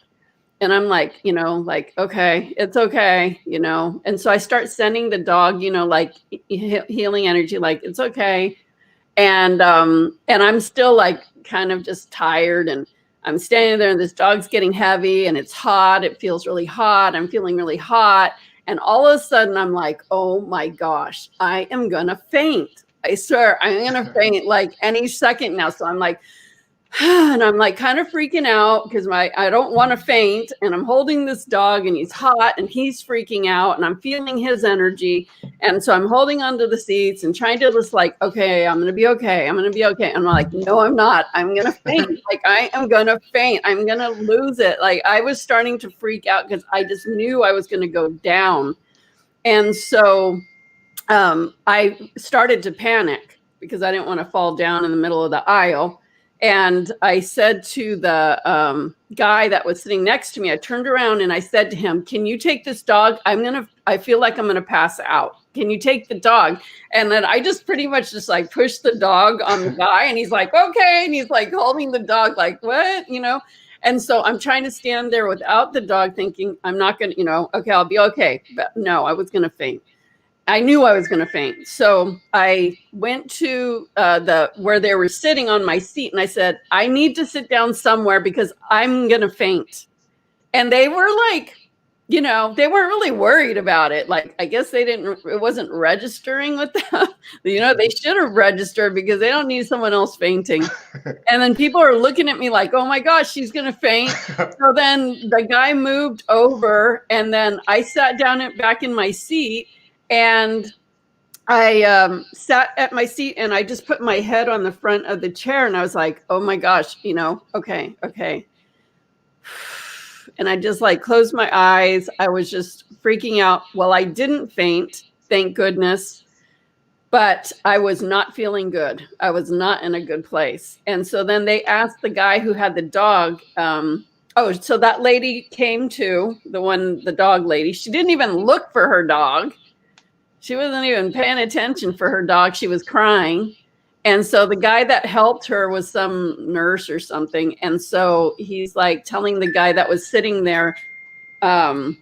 Speaker 1: And I'm like, you know, like, okay, it's okay, you know. And so I start sending the dog, you know, like healing energy, like it's okay. And I'm still like kind of just tired, and I'm standing there, and this dog's getting heavy, and it's hot. It feels really hot. I'm feeling really hot. And all of a sudden I'm like, oh my gosh, I am going to faint. I swear I'm going to faint like any second now. So I'm like, and I'm like kind of freaking out because I don't want to faint, and I'm holding this dog and he's hot and he's freaking out and I'm feeling his energy. And so I'm holding onto the seats and trying to just like, okay, I'm going to be okay. I'm going to be okay. And I'm like, no, I'm not. I'm going to faint. Like I am going to faint. I'm going to lose it. Like I was starting to freak out because I just knew I was going to go down. And so I started to panic because I didn't want to fall down in the middle of the aisle. And I said to the guy that was sitting next to me, I turned around and I said to him, can you take this dog? I feel like I'm going to pass out. Can you take the dog? And then I just pretty much just like pushed the dog on the guy, and he's like, okay. And he's like holding the dog like, what, And so I'm trying to stand there without the dog thinking I'm not going to, okay, I'll be okay. But no, I was going to faint. I knew I was going to faint. So I went to where they were sitting on my seat, and I said, I need to sit down somewhere because I'm going to faint. And they were like, they weren't really worried about it. Like, I guess it wasn't registering with them. They should have registered because they don't need someone else fainting. And then people are looking at me like, oh my gosh, she's going to faint. So then the guy moved over, and then I sat down back in my seat. And I sat at my seat and I just put my head on the front of the chair, and I was like, oh my gosh, okay. And I just like closed my eyes. I was just freaking out. Well, I didn't faint, thank goodness, but I was not feeling good. I was not in a good place. And so then they asked the guy who had the dog, so that lady came too, the dog lady. She didn't even look for her dog. She wasn't even paying attention for her dog. She was crying. And so the guy that helped her was some nurse or something. And so he's like telling the guy that was sitting there, can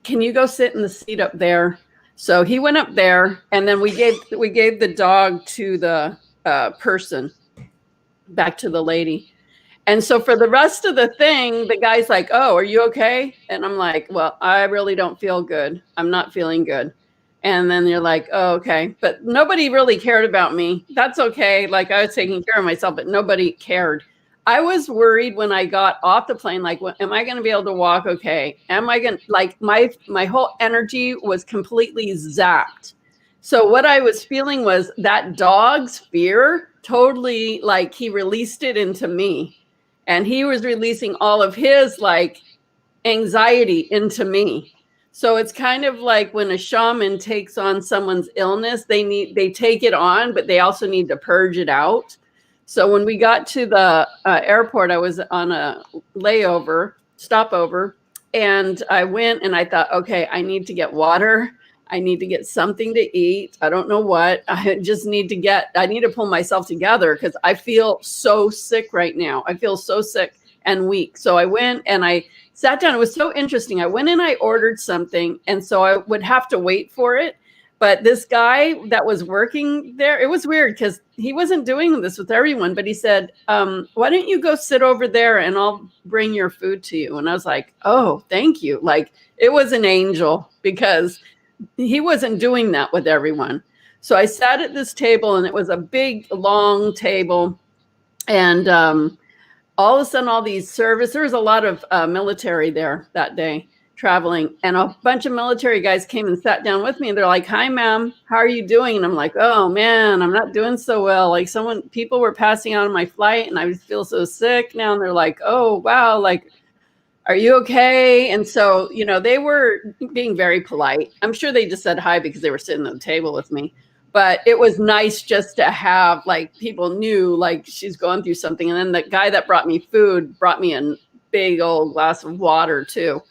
Speaker 1: you go sit in the seat up there? So he went up there, and then we gave the dog to the person, back to the lady. And so for the rest of the thing, the guy's like, oh, are you okay? And I'm like, well, I really don't feel good. I'm not feeling good. And then you're like, oh, okay. But nobody really cared about me. That's okay. Like I was taking care of myself, but nobody cared. I was worried when I got off the plane, like, am I going to be able to walk? Okay. Am I going to, like, my whole energy was completely zapped. So what I was feeling was that dog's fear totally, like, he released it into me, and he was releasing all of his like anxiety into me. So it's kind of like when a shaman takes on someone's illness, they take it on, but they also need to purge it out. So when we got to the airport, I was on a stopover, and I went and I thought, okay, I need to get water. I need to get something to eat. I don't know what. I need to pull myself together because I feel so sick right now. I feel so sick and weak. So I went and I sat down. It was so interesting. I went and I ordered something, and so I would have to wait for it. But this guy that was working there, it was weird because he wasn't doing this with everyone, but he said, why don't you go sit over there and I'll bring your food to you? And I was like, oh, thank you. Like, it was an angel because he wasn't doing that with everyone. So I sat at this table, and it was a big, long table. And all of a sudden, all these there was a lot of military there that day traveling, and a bunch of military guys came and sat down with me, and they're like, hi, ma'am, how are you doing? And I'm like, oh man, I'm not doing so well. Like, people were passing out on my flight, and I feel so sick now. And they're like, oh wow, like, are you okay? And so, they were being very polite. I'm sure they just said hi because they were sitting at the table with me. But it was nice just to have, like, people knew, like, she's going through something. And then the guy that brought me food brought me a big old glass of water, too.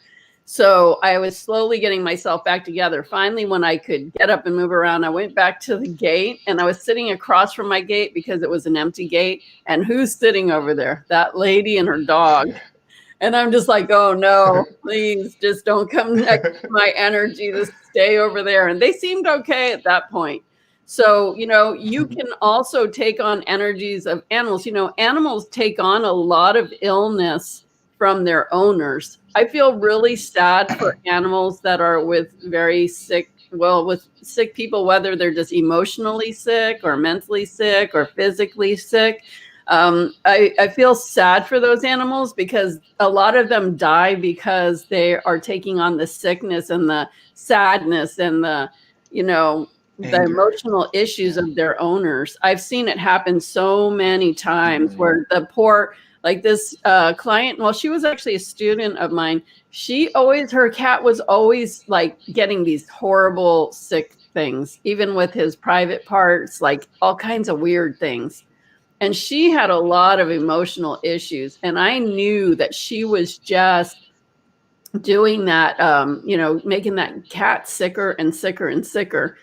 Speaker 1: So I was slowly getting myself back together. Finally, when I could get up and move around, I went back to the gate, and I was sitting across from my gate because it was an empty gate. And who's sitting over there? That lady and her dog. And I'm just like, oh no, please just don't come next to my energy. Just stay over there. And they seemed okay at that point. So, you can also take on energies of animals. Animals take on a lot of illness from their owners. I feel really sad for animals that are with very sick, with sick people, whether they're just emotionally sick or mentally sick or physically sick. I feel sad for those animals because a lot of them die because they are taking on the sickness and the sadness and the, the
Speaker 2: Anger.
Speaker 1: emotional issues of their owners. I've seen it happen so many times where the poor, like this client, well, she was actually a student of mine. Her cat was always like getting these horrible sick things, even with his private parts, like all kinds of weird things. And she had a lot of emotional issues. And I knew that she was just doing that, making that cat sicker and sicker and sicker.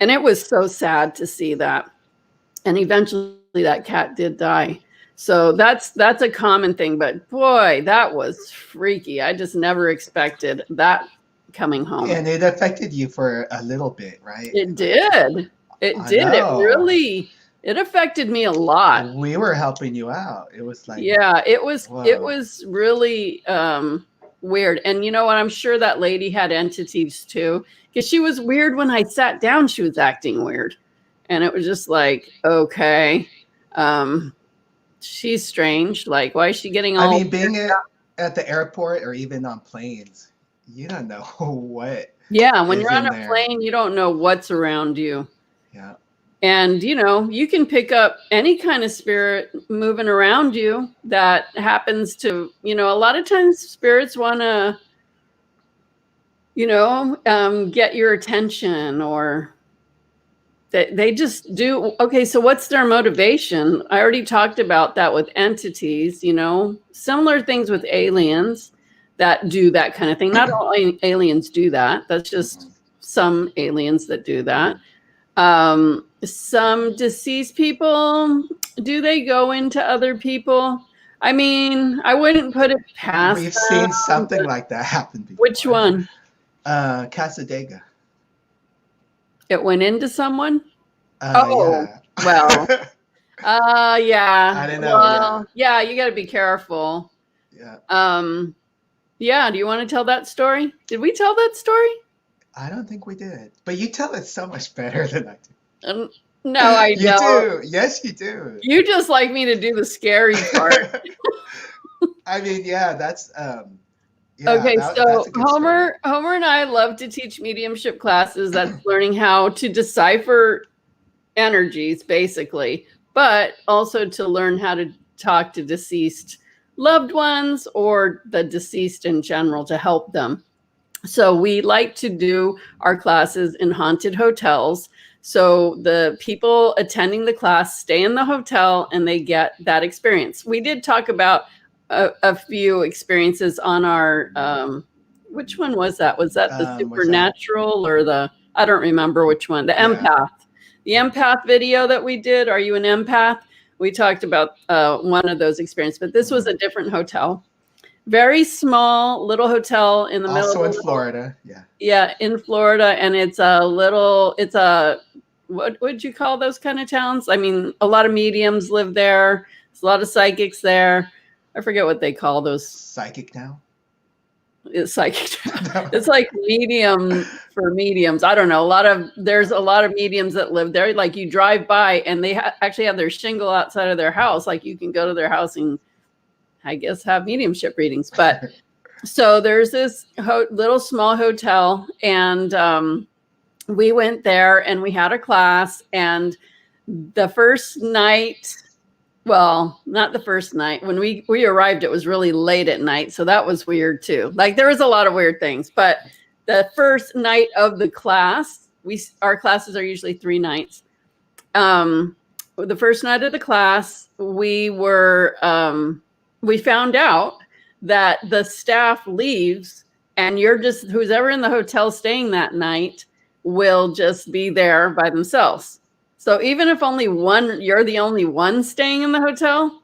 Speaker 1: And it was so sad to see that. And eventually that cat did die. So that's a common thing. But boy, that was freaky. I just never expected that coming home.
Speaker 2: And it affected you for a little bit, right?
Speaker 1: It did. It did. It affected me a lot.
Speaker 2: We were helping you out. It was like,
Speaker 1: yeah, it was
Speaker 2: whoa.
Speaker 1: really weird. And you know what? I'm sure that lady had entities too, because she was weird. When I sat down, she was acting weird. And it was just like, okay, she's strange. Like, why is she getting all...
Speaker 2: I mean, being at the airport or even on planes, you don't know what.
Speaker 1: Yeah, when
Speaker 2: is
Speaker 1: you're on
Speaker 2: in
Speaker 1: a
Speaker 2: there.
Speaker 1: plane, you don't know what's around you.
Speaker 2: Yeah.
Speaker 1: And, you can pick up any kind of spirit moving around you that happens to, a lot of times spirits want to, get your attention, or they just do. Okay, so what's their motivation? I already talked about that with entities, similar things with aliens that do that kind of thing. Not all aliens do that. That's just some aliens that do that. Some deceased people, do they go into other people? I mean, I wouldn't put it past
Speaker 2: We've
Speaker 1: them,
Speaker 2: seen something like that happen before.
Speaker 1: Which one?
Speaker 2: Castillo.
Speaker 1: It went into someone?
Speaker 2: Yeah.
Speaker 1: Well. Yeah.
Speaker 2: I don't know.
Speaker 1: Well, yeah, you got to be careful.
Speaker 2: Yeah.
Speaker 1: Yeah. Do you want to tell that story? Did we tell that story?
Speaker 2: I don't think we did. But you tell it so much better than I do.
Speaker 1: No, I
Speaker 2: You
Speaker 1: don't.
Speaker 2: do. Yes, you do.
Speaker 1: You just like me to do the scary part.
Speaker 2: I mean, yeah, that's yeah,
Speaker 1: okay,
Speaker 2: that's
Speaker 1: so
Speaker 2: a good
Speaker 1: Homer and I love to teach mediumship classes. That's learning how to decipher energies, basically, but also to learn how to talk to deceased loved ones or the deceased in general to help them. So we like to do our classes in haunted hotels. So the people attending the class stay in the hotel and they get that experience. We did talk about a few experiences on our, which one was that? Was that the supernatural or the, I don't remember which one, the empath. The empath video that we did, Are You an Empath? We talked about one of those experiences, but this was a different hotel. Very small little hotel in the middle.
Speaker 2: Also in Florida, yeah.
Speaker 1: Yeah, in Florida, and it's what would you call those kind of towns? I mean, a lot of mediums live there. There's a lot of psychics there. I forget what they call those.
Speaker 2: Psychic town?
Speaker 1: It's psychic. No. It's like medium for mediums. I don't know. There's a lot of mediums that live there. Like you drive by and they actually have their shingle outside of their house. Like you can go to their house and I guess have mediumship readings. But so there's this little small hotel, and we went there and we had a class. And the first night, well, not the first night. When we arrived, it was really late at night. So that was weird too. Like there was a lot of weird things. But the first night of the class, our classes are usually 3 nights. The first night of the class, we found out that the staff leaves and who's ever in the hotel staying that night will just be there by themselves. So even if you're the only one staying in the hotel,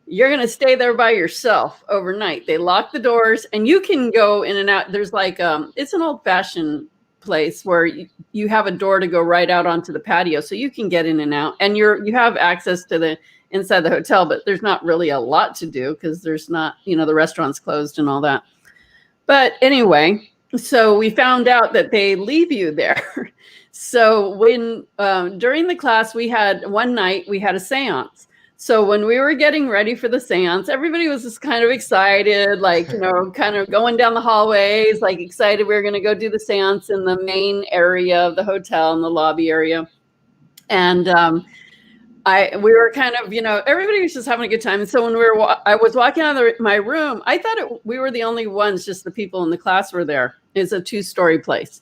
Speaker 1: you're going to stay there by yourself overnight. They lock the doors and you can go in and out. There's like, it's an old fashioned place where you have a door to go right out onto the patio. So you can get in and out, and you have access to the inside the hotel, but there's not really a lot to do because there's not, the restaurant's closed and all that. But anyway, so we found out that they leave you there. So when during the class, one night we had a seance. So when we were getting ready for the seance, everybody was just kind of excited, like, kind of going down the hallways, like excited we were going to go do the seance in the main area of the hotel, in the lobby area. And we were kind of, everybody was just having a good time. And so when I was walking out of my room, I thought we were the only ones, just the people in the class were there. It's a 2-story place.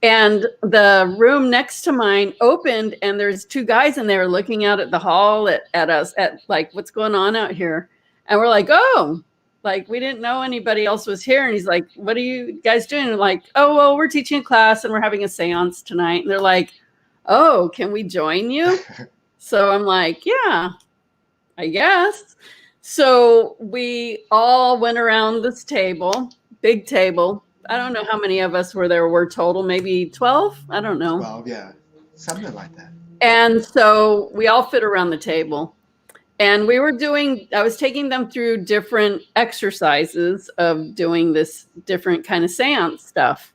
Speaker 1: And the room next to mine opened, and there's 2 guys in there looking out at the hall at us, at like, what's going on out here? And we're like, oh, like, we didn't know anybody else was here. And he's like, what are you guys doing? And like, oh, well, we're teaching a class and we're having a seance tonight. And they're like, oh, can we join you? So I'm like, yeah, I guess. So we all went around this table, big table. I don't know how many of us were total, maybe 12. I don't know.
Speaker 2: 12, yeah, something like that.
Speaker 1: And so we all fit around the table, and I was taking them through different exercises of doing this different kind of seance stuff.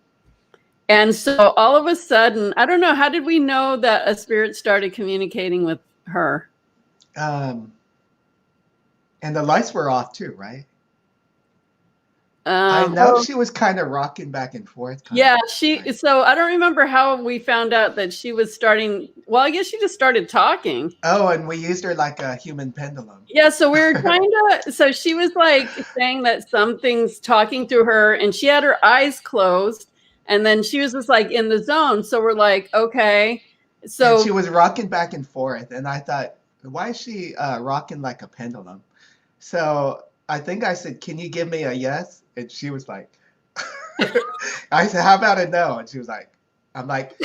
Speaker 1: And so all of a sudden, I don't know, how did we know that a spirit started communicating with her?
Speaker 2: And the lights were off too, right? I know she was kind of rocking back and forth.
Speaker 1: Yeah, so I don't remember how we found out that she was starting. Well, I guess she just started talking.
Speaker 2: Oh, and we used her like a human pendulum.
Speaker 1: Yeah, so we were so she was like saying that something's talking through her, and she had her eyes closed, and then she was just like in the zone. So we're like, okay. So
Speaker 2: and she was rocking back and forth, and I thought, why is she rocking like a pendulum? So I think I said, can you give me a yes? And she was like, I said, how about a no? And she was like, I'm like,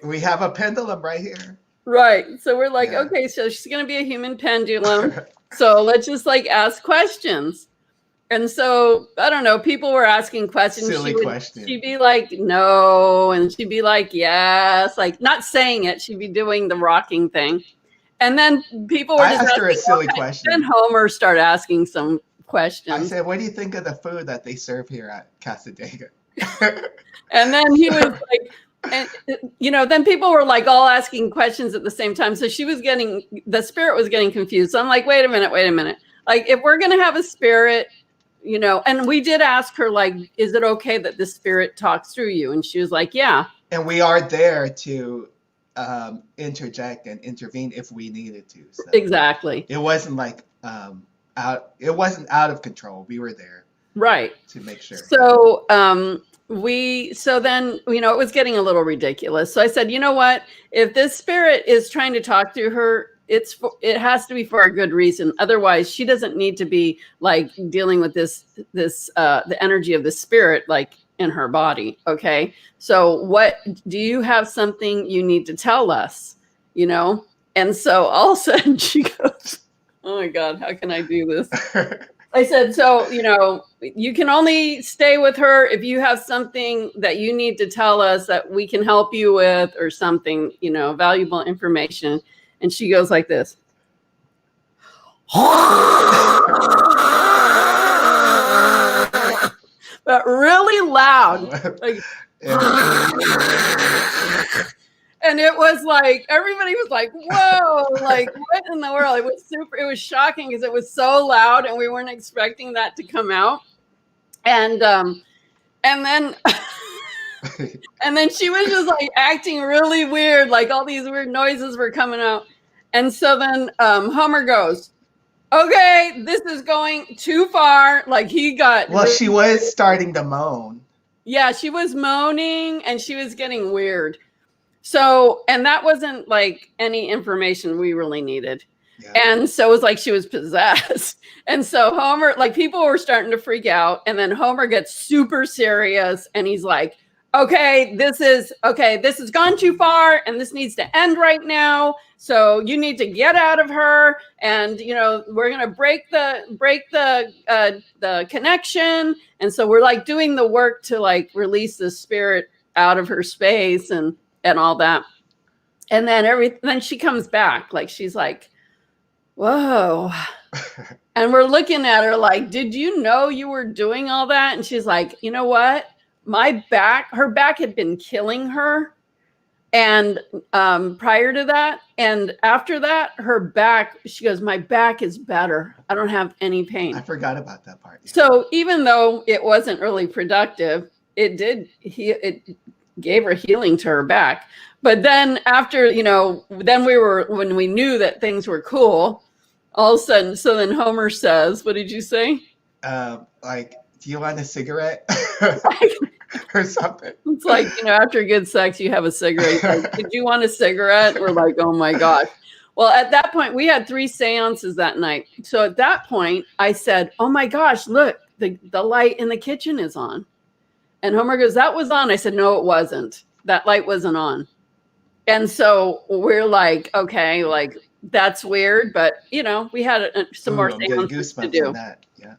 Speaker 2: we have a pendulum right here.
Speaker 1: Right. So we're like, okay, so she's going to be a human pendulum. So let's just like ask questions. And so, I don't know, people were asking questions.
Speaker 2: Silly questions.
Speaker 1: She'd be like, no. And she'd be like, yes. Like, not saying it. She'd be doing the rocking thing. And then people were just
Speaker 2: asking her a silly question.
Speaker 1: Then Homer started asking some questions.
Speaker 2: I said, what do you think of the food that they serve here at Castillo?
Speaker 1: And then he was like, and then people were like all asking questions at the same time. So the spirit was getting confused. So I'm like, wait a minute. Like, if we're going to have a spirit, and we did ask her, like, is it okay that the spirit talks through you? And she was like, yeah.
Speaker 2: And we are there to interject and intervene if we needed to. So
Speaker 1: exactly.
Speaker 2: It wasn't like it wasn't out of control. We were there.
Speaker 1: Right.
Speaker 2: To make sure.
Speaker 1: So so then, it was getting a little ridiculous. So I said, you know what? If this spirit is trying to talk to her, it has to be for a good reason. Otherwise, she doesn't need to be like dealing with the energy of the spirit, like in her body. Okay. So do you have something you need to tell us, And so all of a sudden she goes, oh my God, how can I do this? I said, so, you can only stay with her if you have something that you need to tell us that we can help you with, or something, valuable information. And she goes like this. But really loud. Like, and it was like, everybody was like, whoa, like, what in the world? It was shocking because it was so loud and we weren't expecting that to come out. And then and then she was just like acting really weird, like all these weird noises were coming out. And so then Homer goes, okay, this is going too far. Like, he got
Speaker 2: she was starting to moan.
Speaker 1: Yeah, she was moaning and she was getting weird. So, and that wasn't like any information we really needed. Yeah. And so it was like she was possessed. And so Homer, like, people were starting to freak out. And then Homer gets super serious and he's like, okay, this has gone too far and this needs to end right now. So you need to get out of her, and we're going to break the connection. And so we're like doing the work to like release the spirit out of her space and all that. And then then she comes back, like, she's like, whoa. And we're looking at her like, did you know you were doing all that? And she's like, you know what? Her back had been killing her. And prior to that, and after that, she goes, my back is better. I don't have any pain.
Speaker 2: I forgot about that part. Yeah.
Speaker 1: So even though it wasn't really productive, it gave her healing to her back. But then after, then when we knew that things were cool, all of a sudden, so then Homer says, what did you say?
Speaker 2: Like, do you want a cigarette? Or something.
Speaker 1: It's like, after good sex, you have a cigarette. Like, did you want a cigarette? We're like, oh my gosh. Well, at that point, we had 3 seances that night. So at that point, I said, oh my gosh, look, the light in the kitchen is on. And Homer goes, that was on. I said, no, it wasn't. That light wasn't on. And so we're like, okay, like, that's weird. But, we had some more seances to do.
Speaker 2: That. Yeah.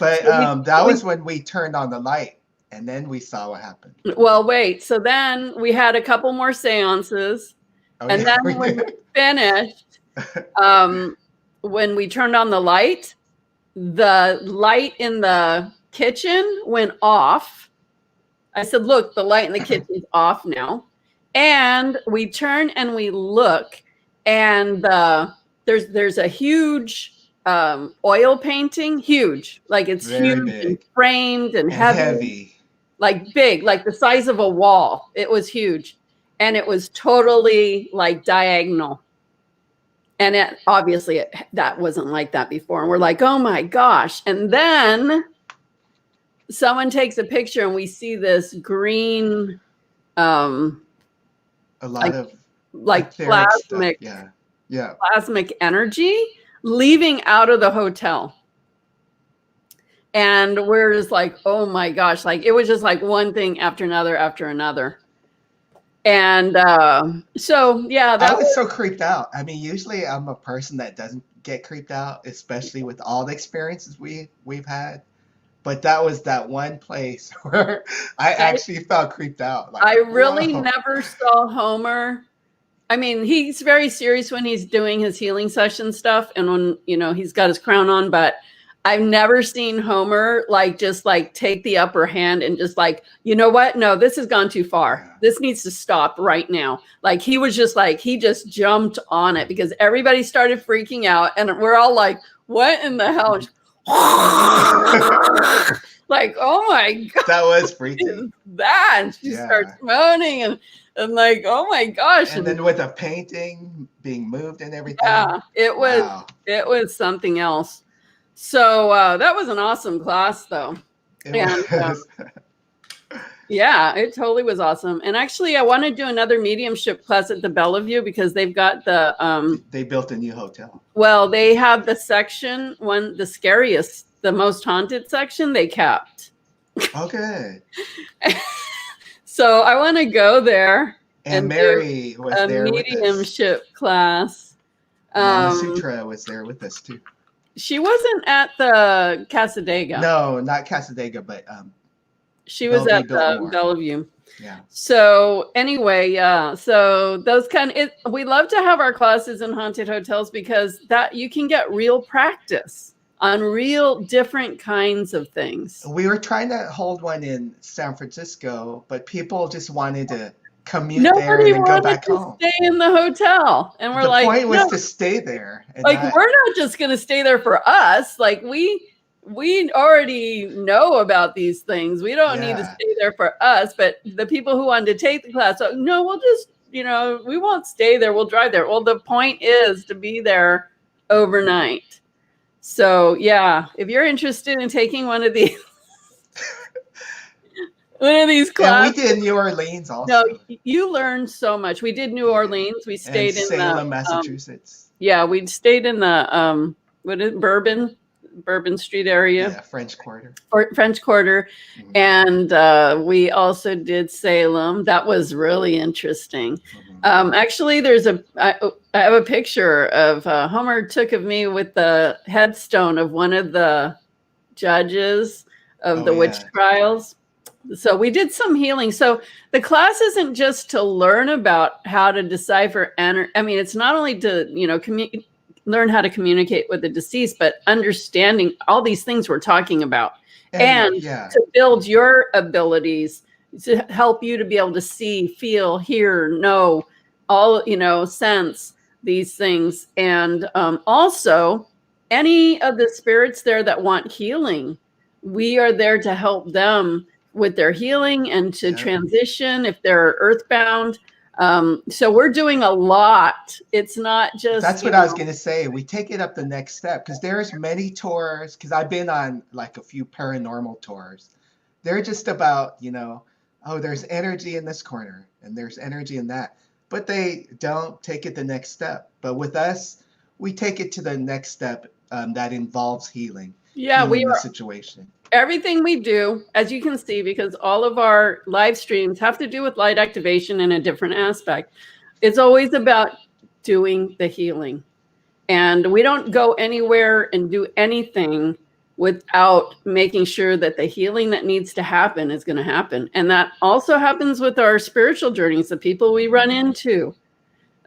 Speaker 2: But that was when we turned on the light. And then we saw what happened.
Speaker 1: Well, wait. So then we had a couple more seances. And then when we finished, when we turned on the light in the kitchen went off. I said, look, the light in the kitchen's off now. And we turn and we look. And there's a huge oil painting. Huge. Like it's very huge big. And framed and heavy. Like big, like the size of a wall. It was huge. And it was totally like diagonal. And obviously that wasn't like that before. And we're like, oh my gosh. And then someone takes a picture and we see this green,
Speaker 2: a lot of
Speaker 1: plasmic, plasmic energy leaving out of the hotel. And we're just like, oh my gosh, like it was just like one thing after another after another. And so, yeah.
Speaker 2: I was so creeped out. I mean, usually I'm a person that doesn't get creeped out, especially with all the experiences we've had. But that was that one place where I actually felt creeped out. Like,
Speaker 1: I really never saw Homer. I mean, he's very serious when he's doing his healing session stuff and when, he's got his crown on, but I've never seen Homer just take the upper hand and just like, you know what? No, this has gone too far. This needs to stop right now. Like he was just like, he just jumped on it because everybody started freaking out and we're all like, what in the hell? Like, oh my God.
Speaker 2: That was freaky.
Speaker 1: That and she starts moaning and like, oh my gosh.
Speaker 2: And then with the painting being moved and everything.
Speaker 1: Yeah, it was something else. So that was an awesome class, though. Yeah, it totally was awesome. And actually, I want to do another mediumship class at the Bellevue because they've got the.
Speaker 2: They built a new hotel.
Speaker 1: Well, they have the section the scariest, the most haunted section they kept.
Speaker 2: Okay.
Speaker 1: So I want to go there.
Speaker 2: And Mary was there with us.
Speaker 1: A mediumship class.
Speaker 2: Sutra was there with us too.
Speaker 1: She wasn't at the Casadega.
Speaker 2: No, not Casadega, but
Speaker 1: she was at the Bellevue.
Speaker 2: Yeah.
Speaker 1: So anyway, yeah. So those we love to have our classes in haunted hotels because that you can get real practice on real different kinds of things.
Speaker 2: We were trying to hold one in San Francisco, but people just wanted to commute there and then go back home.
Speaker 1: Stay in the hotel, and we're like,
Speaker 2: the point was to stay there. And
Speaker 1: we're not just going to stay there for us. Like we already know about these things. We don't need to stay there for us. But the people who wanted to take the class, no, we'll just, we won't stay there. We'll drive there. Well, the point is to be there overnight. So yeah, if you're interested in taking one of these. One of these classes.
Speaker 2: And we did New Orleans also.
Speaker 1: No, you learned so much. We did New Orleans. We stayed in
Speaker 2: Salem, Massachusetts.
Speaker 1: Yeah, we stayed in the Bourbon Street area.
Speaker 2: Yeah, French Quarter.
Speaker 1: French Quarter. Mm-hmm. And we also did Salem. That was really interesting. Mm-hmm. Actually, I have a picture of Homer took of me with the headstone of one of the judges of the witch trials. So we did some healing. So the class isn't just to learn about how to decipher energy. I mean, it's not only to, learn how to communicate with the deceased, but understanding all these things we're talking about, and
Speaker 2: yeah,
Speaker 1: to build your abilities to help you to be able to see, feel, hear, know, all, sense these things. And also, any of the spirits there that want healing, we are there to help them with their healing and to
Speaker 2: yep.
Speaker 1: transition if they're earthbound. So we're doing a lot. It's not just,
Speaker 2: That's what I was going to say. We take it up the next step because there's many tours, because I've been on like a few paranormal tours. They're just about, oh, there's energy in this corner and there's energy in that. But they don't take it the next step. But with us, we take it to the next step that involves healing,
Speaker 1: yeah, we
Speaker 2: healing the
Speaker 1: are.
Speaker 2: situation.
Speaker 1: Everything we do, as you can see, because all of our live streams have to do with light activation in a different aspect, it's always about doing the healing. And we don't go anywhere and do anything without making sure that the healing that needs to happen is going to happen. And that also happens with our spiritual journeys, the people we run into.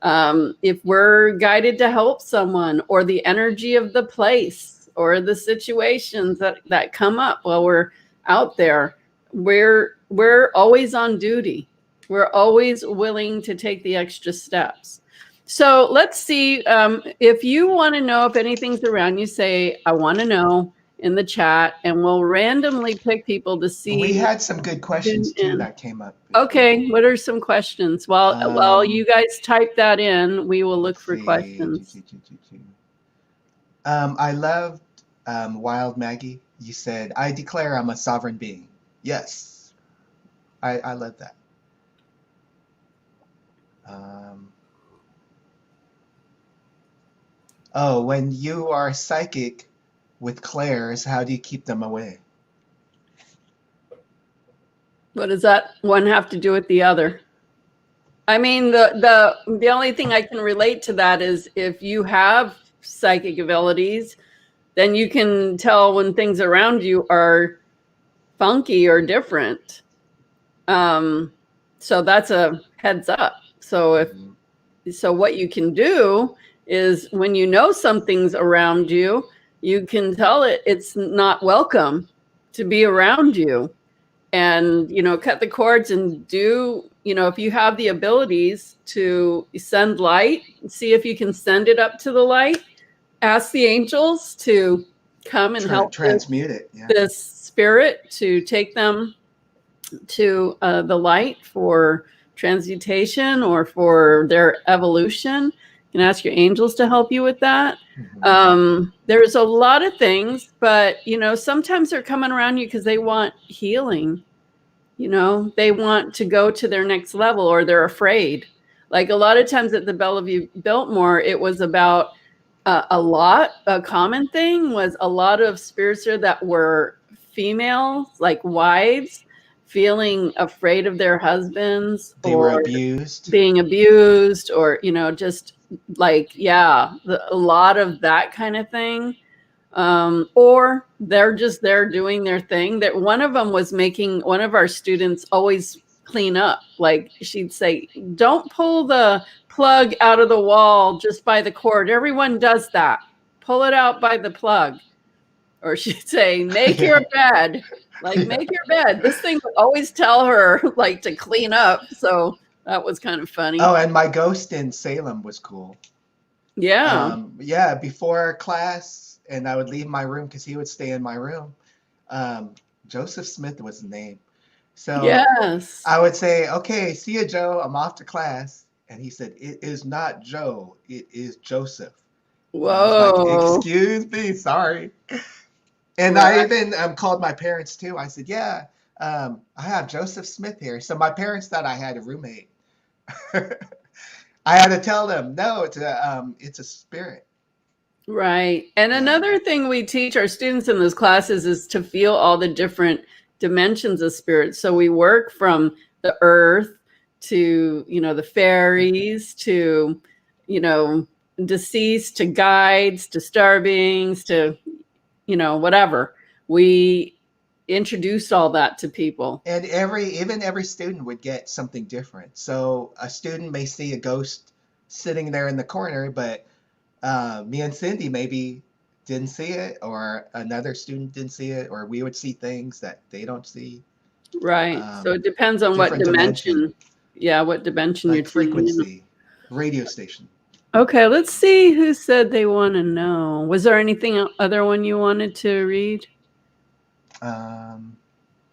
Speaker 1: If we're guided to help someone, or the energy of the place or the situations that come up while we're out there, we're always on duty. We're always willing to take the extra steps. So let's see, if you want to know if anything's around you, say, I want to know in the chat, and we'll randomly pick people to
Speaker 2: We
Speaker 1: see.
Speaker 2: had some good questions too that came up before.
Speaker 1: Okay, what are some questions? While you guys type that in, we will look for questions.
Speaker 2: I loved Wild Maggie. You said, I declare I'm a sovereign being. Yes, I love that. Oh, when you are psychic with clairs, how do you keep them away?
Speaker 1: What does that one have to do with the other? I mean, the only thing I can relate to that is if you have psychic abilities, then you can tell when things around you are funky or different. So that's a heads up. So what you can do is, when you know something's around you, you can tell it it's not welcome to be around you, and cut the cords and do, if you have the abilities to send light, see if you can send it up to the light. Ask the angels to come and help
Speaker 2: transmute it. Yeah.
Speaker 1: this spirit to take them to the light for transmutation or for their evolution. You can ask your angels to help you with that. There's a lot of things, but sometimes they're coming around you because they want healing. They want to go to their next level, or they're afraid. Like a lot of times at the Bellevue Biltmore, it was about a common thing was a lot of spirits there that were females, like wives, feeling afraid of their husbands,
Speaker 2: they were abused,
Speaker 1: being abused, or just like, a lot of that kind of thing. Or they're just there doing their thing. That one of them was making one of our students always clean up. Like she'd say, don't pull the plug out of the wall just by the cord. Everyone does that. Pull it out by the plug. Or she'd say, make your bed. Like, make your bed. This thing would always tell her like to clean up. So that was kind of funny.
Speaker 2: Oh, and my ghost in Salem was cool.
Speaker 1: Yeah.
Speaker 2: Yeah, before class, and I would leave my room because he would stay in my room. Joseph Smith was the name. So
Speaker 1: yes,
Speaker 2: I would say, okay, see you, Joe. I'm off to class. And he said, it is not Joe. It is Joseph.
Speaker 1: Whoa.
Speaker 2: And I was like, excuse me, sorry. And I even called my parents too. I said, yeah, I have Joseph Smith here. So my parents thought I had a roommate. I had to tell them, no, it's a spirit.
Speaker 1: Right. And another thing we teach our students in those classes is to feel all the different dimensions of spirit. So we work from the earth to, the fairies, to, deceased, to guides, to star beings, to, whatever. We introduce all that to people.
Speaker 2: And even every student would get something different. So a student may see a ghost sitting there in the corner, but Me and Cindy maybe didn't see it, or another student didn't see it, or we would see things that they don't see.
Speaker 1: Right. So it depends on what
Speaker 2: Different dimension,
Speaker 1: dimension. Yeah, what dimension you're
Speaker 2: like
Speaker 1: teaching in.
Speaker 2: frequency, radio station.
Speaker 1: Okay, let's see who said they want to know. Was there anything other one you wanted to read?
Speaker 2: Um,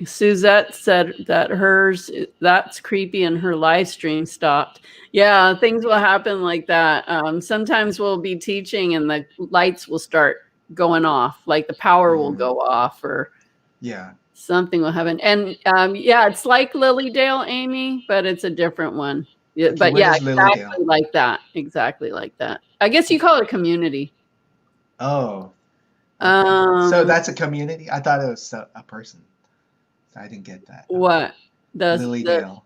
Speaker 1: Suzette said that that's creepy and her live stream stopped. Yeah, things will happen like that. Sometimes we'll be teaching and the lights will start going off, like the power will go off or
Speaker 2: yeah.
Speaker 1: something will happen. And yeah, it's like Lilydale, Amy, but it's a different one. Yeah,
Speaker 2: Okay,
Speaker 1: but
Speaker 2: what
Speaker 1: yeah,
Speaker 2: is Lilydale?
Speaker 1: exactly like that. Exactly like that. I guess you call it a community.
Speaker 2: Oh. Okay. So that's a community? I thought it was a person. So I didn't get that.
Speaker 1: What?
Speaker 2: Lilydale.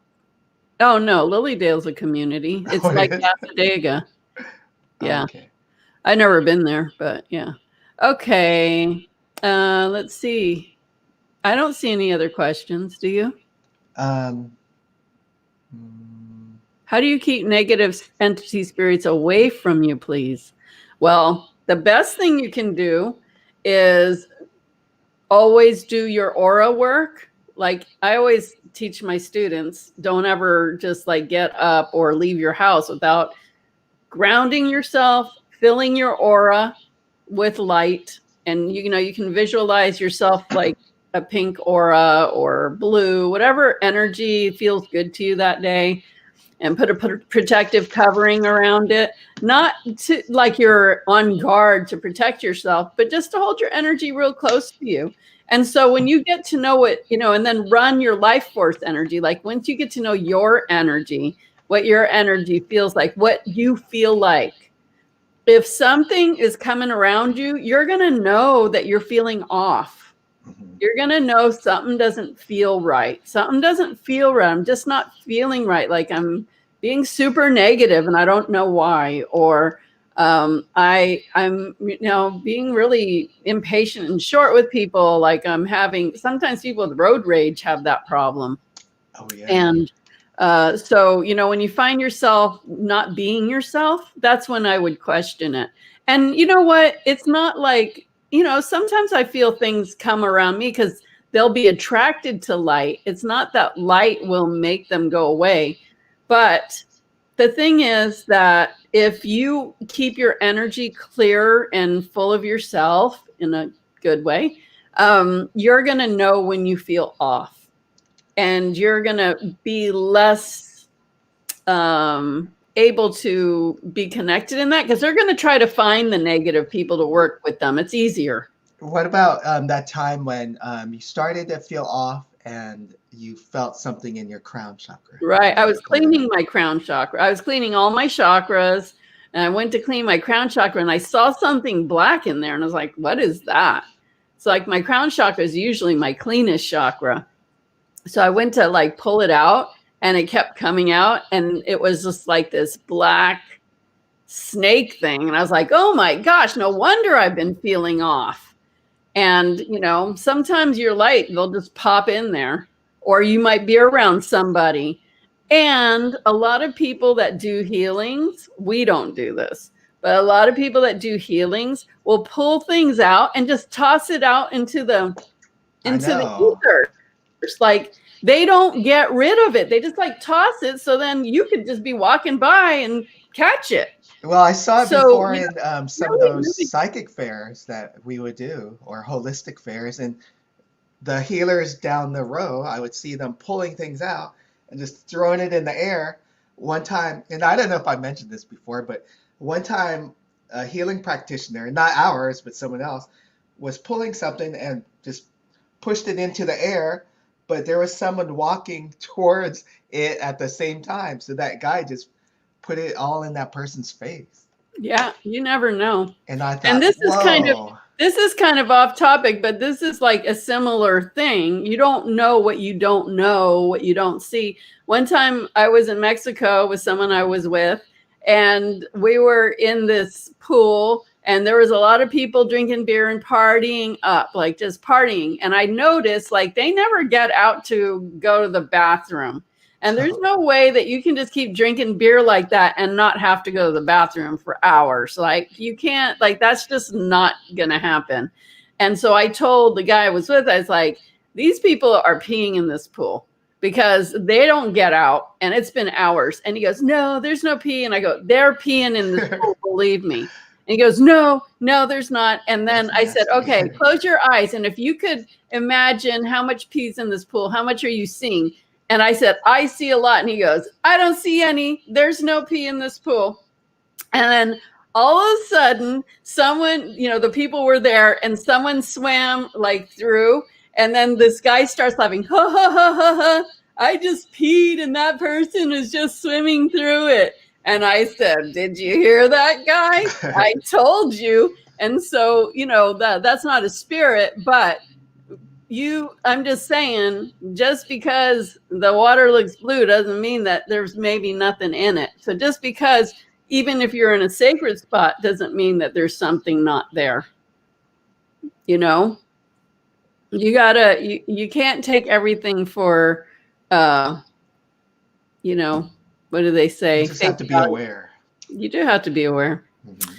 Speaker 1: Oh no, Lilydale's a community. It's like Pasadena. Yeah.
Speaker 2: Okay.
Speaker 1: I've never been there, but yeah. Okay. Let's see. I don't see any other questions. Do you?
Speaker 2: Um,
Speaker 1: How do you keep negative entity spirits away from you, please? Well, the best thing you can do is always do your aura work. Like I always teach my students, don't ever just like get up or leave your house without grounding yourself, filling your aura with light. And you know, you can visualize yourself like a pink aura or blue, whatever energy feels good to you that day, and put a protective covering around it. Not to like you're on guard to protect yourself, but just to hold your energy real close to you. And so when you get to know it, you know, and then run your life force energy, like once you get to know your energy, what your energy feels like, what you feel like. If something is coming around you, you're going to know that you're feeling off. You're going to know something doesn't feel right. Something doesn't feel right. I'm just not feeling right. Like I'm being super negative and I don't know why. Or I'm you know, being really impatient and short with people. Like I'm having, sometimes people with road rage have that problem.
Speaker 2: Oh yeah.
Speaker 1: And so, you know, when you find yourself not being yourself, that's when I would question it. And you know what? It's not like, you know, sometimes I feel things come around me because they'll be attracted to light. It's not that light will make them go away. But the thing is that if you keep your energy clear and full of yourself in a good way, you're going to know when you feel off. And you're going to be less able to be connected in that because they're going to try to find the negative people to work with them. It's easier.
Speaker 2: What about that time when you started to feel off and you felt something in your crown chakra?
Speaker 1: Right. I was cleaning my crown chakra. I was cleaning all my chakras and I went to clean my crown chakra and I saw something black in there and I was like, what is that? So like my crown chakra is usually my cleanest chakra. So I went to like pull it out and it kept coming out and it was just like this black snake thing. And I was like, oh my gosh, no wonder I've been feeling off. And, you know, sometimes your light, they'll just pop in there or you might be around somebody. And a lot of people that do healings, we don't do this, but a lot of people that do healings will pull things out and just toss it out into the ether. It's like they don't get rid of it. They just like toss it. So then you could just be walking by and catch it.
Speaker 2: Well, I saw it before in some of those psychic fairs that we would do or holistic fairs. And the healers down the row, I would see them pulling things out and just throwing it in the air. One time, and I don't know if I mentioned this before, but one time a healing practitioner, not ours, but someone else, was pulling something and just pushed it into the air. But there was someone walking towards it at the same time. So that guy just put it all in that person's face.
Speaker 1: Yeah, you never know.
Speaker 2: And I thought,
Speaker 1: and this
Speaker 2: whoa.
Speaker 1: is kind of off topic, but this is like a similar thing. You don't know what you don't know, what you don't see. One time I was in Mexico with someone I was with, and we were in this pool and there was a lot of people drinking beer and partying up, like just partying. And I noticed like they never get out to go to the bathroom. And there's no way that you can just keep drinking beer like that and not have to go to the bathroom for hours. Like you can't, like that's just not gonna happen. And so I told the guy I was with, I was like, these people are peeing in this pool because they don't get out and it's been hours. And he goes, no, there's no pee. And I go, they're peeing in this pool, believe me. And he goes, no, there's not. And then I said, okay, close your eyes. And if you could imagine how much pee's in this pool, how much are you seeing? And I said, I see a lot. And he goes, I don't see any. There's no pee in this pool. And then all of a sudden, someone, the people were there and someone swam like through. And then this guy starts laughing, ha, ha, ha, ha, ha. I just peed and that person is just swimming through it. And I said, did you hear that, guy? I told you. And so, that's not a spirit, but I'm just saying, just because the water looks blue doesn't mean that there's maybe nothing in it. So just because, even if you're in a sacred spot, doesn't mean that there's something not there. You can't take everything for, what do they say?
Speaker 2: You just have to be aware.
Speaker 1: You do have to be aware. Mm-hmm.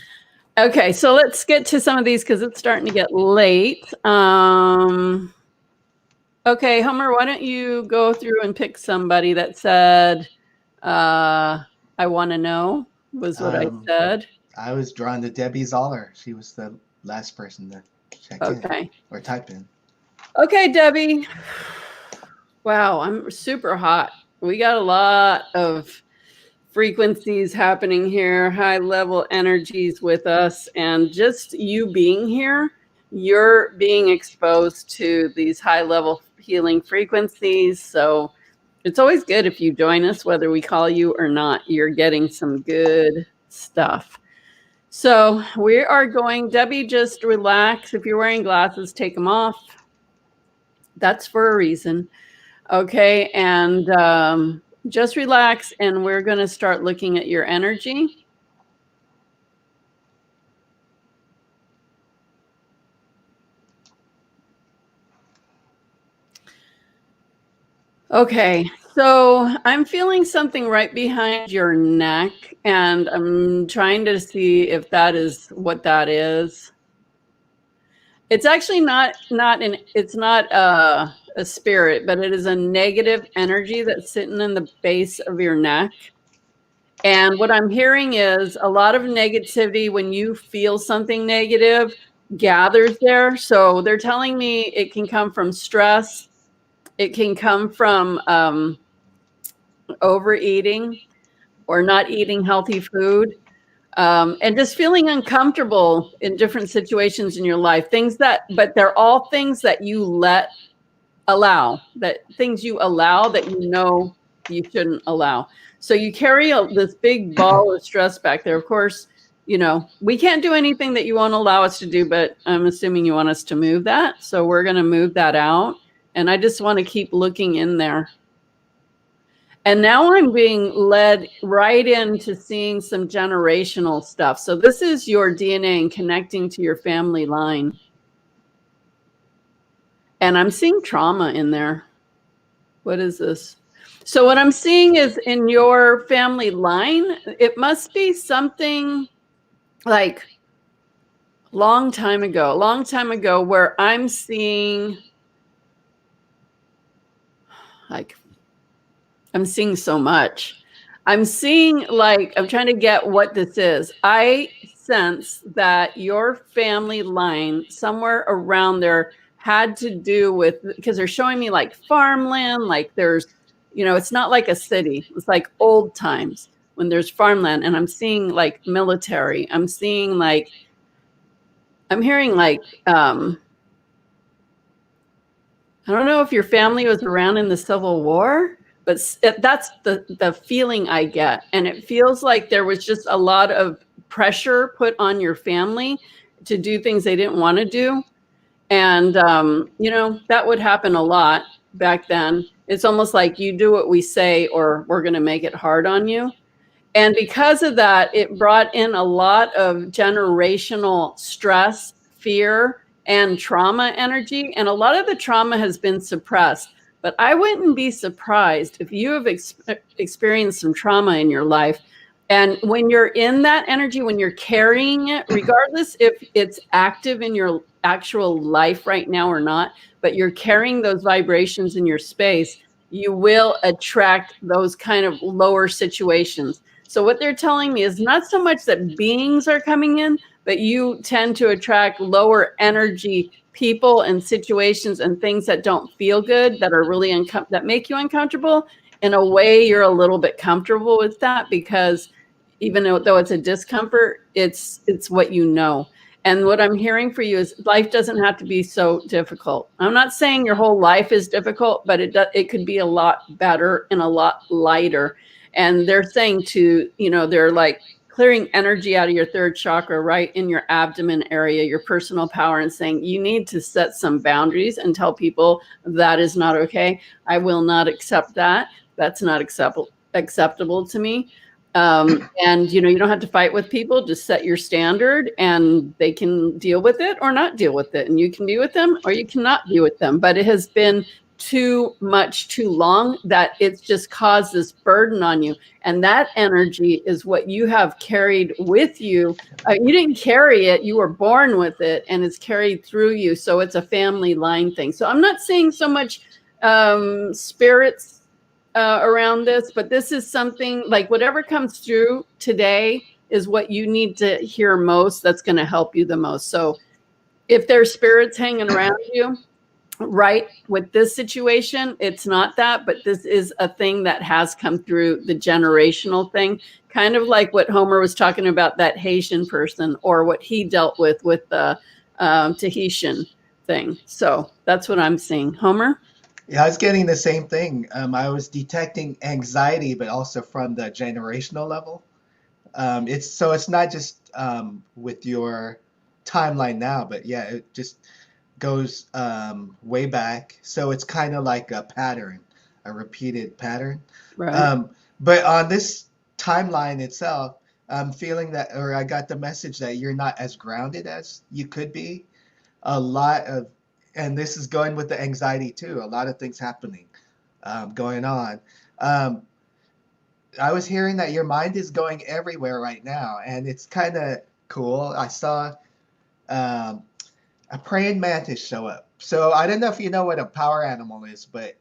Speaker 1: Okay, so let's get to some of these because it's starting to get late. Okay, Homer, why don't you go through and pick somebody that said, I want to know, was what I said.
Speaker 2: I was drawn to Debbie Zoller. She was the last person to check in or type in.
Speaker 1: Okay, Debbie. Wow, I'm super hot. We got a lot of frequencies happening here, high level energies with us, and just you being here, you're being exposed to these high level healing frequencies. So it's always good if you join us, whether we call you or not. You're getting some good stuff. So we are going, Debbie, just relax. If you're wearing glasses, take them off. That's for a reason. Okay, and just relax, and we're going to start looking at your energy. Okay, so I'm feeling something right behind your neck, and I'm trying to see if that is what that is. It's actually not a spirit, but it is a negative energy that's sitting in the base of your neck. And what I'm hearing is a lot of negativity when you feel something negative gathers there. So they're telling me it can come from stress. It can come from overeating or not eating healthy food, and just feeling uncomfortable in different situations in your life. But they're all things that you allow that you shouldn't allow. So you carry this big ball of stress back there. Of course, we can't do anything that you won't allow us to do, but I'm assuming you want us to move that. So we're going to move that out. And I just want to keep looking in there. And now I'm being led right into seeing some generational stuff. So this is your DNA and connecting to your family line. And I'm seeing trauma in there. What is this? So what I'm seeing is in your family line, it must be something like long time ago where I'm seeing I'm seeing so much. I'm seeing I'm trying to get what this is. I sense that your family line somewhere around there had to do with, because they're showing me like farmland, like there's, it's not like a city. It's like old times when there's farmland, and I'm seeing like military. I'm seeing I'm hearing I don't know if your family was around in the Civil War, but that's the feeling I get. And it feels like there was just a lot of pressure put on your family to do things they didn't want to do. And, that would happen a lot back then. It's almost like you do what we say or we're going to make it hard on you. And because of that, it brought in a lot of generational stress, fear, and trauma energy. And a lot of the trauma has been suppressed. But I wouldn't be surprised if you have experienced some trauma in your life. And when you're in that energy, when you're carrying it, regardless if it's active in your actual life right now or not, but you're carrying those vibrations in your space, you will attract those kind of lower situations. So what they're telling me is not so much that beings are coming in, but you tend to attract lower energy people and situations and things that don't feel good, that are really that make you uncomfortable. In a way, you're a little bit comfortable with that, because even though it's a discomfort, it's what you know. And what I'm hearing for you is life doesn't have to be so difficult. I'm not saying your whole life is difficult, but it could be a lot better and a lot lighter. And they're saying they're like clearing energy out of your third chakra, right in your abdomen area, your personal power, and saying you need to set some boundaries and tell people that is not okay. I will not accept that. That's not acceptable to me. And you don't have to fight with people. Just set your standard, and they can deal with it or not deal with it. And you can be with them or you cannot be with them. But it has been too much, too long, that it's just caused this burden on you. And that energy is what you have carried with you. You didn't carry it. You were born with it, and it's carried through you. So it's a family line thing. So I'm not saying so much spirits around this, but this is something like whatever comes through today is what you need to hear most. That's going to help you the most. So if there's spirits hanging around you, right, with this situation, it's not that, but this is a thing that has come through the generational thing, kind of like what Homer was talking about, that Haitian person, or what he dealt with the Tahitian thing. So that's what I'm seeing. Homer?
Speaker 2: Yeah, I was getting the same thing. I was detecting anxiety, but also from the generational level. It's not just with your timeline now, but yeah, it just goes way back. So it's kind of like a pattern, a repeated pattern.
Speaker 1: Right.
Speaker 2: But on this timeline itself, I'm feeling that, or I got the message that you're not as grounded as you could be. A lot of, and this is going with the anxiety too, a lot of things happening, going on. Um, I was hearing that your mind is going everywhere right now, and it's kind of cool. I saw um, a praying mantis show up. So I don't know if you know what a power animal is, but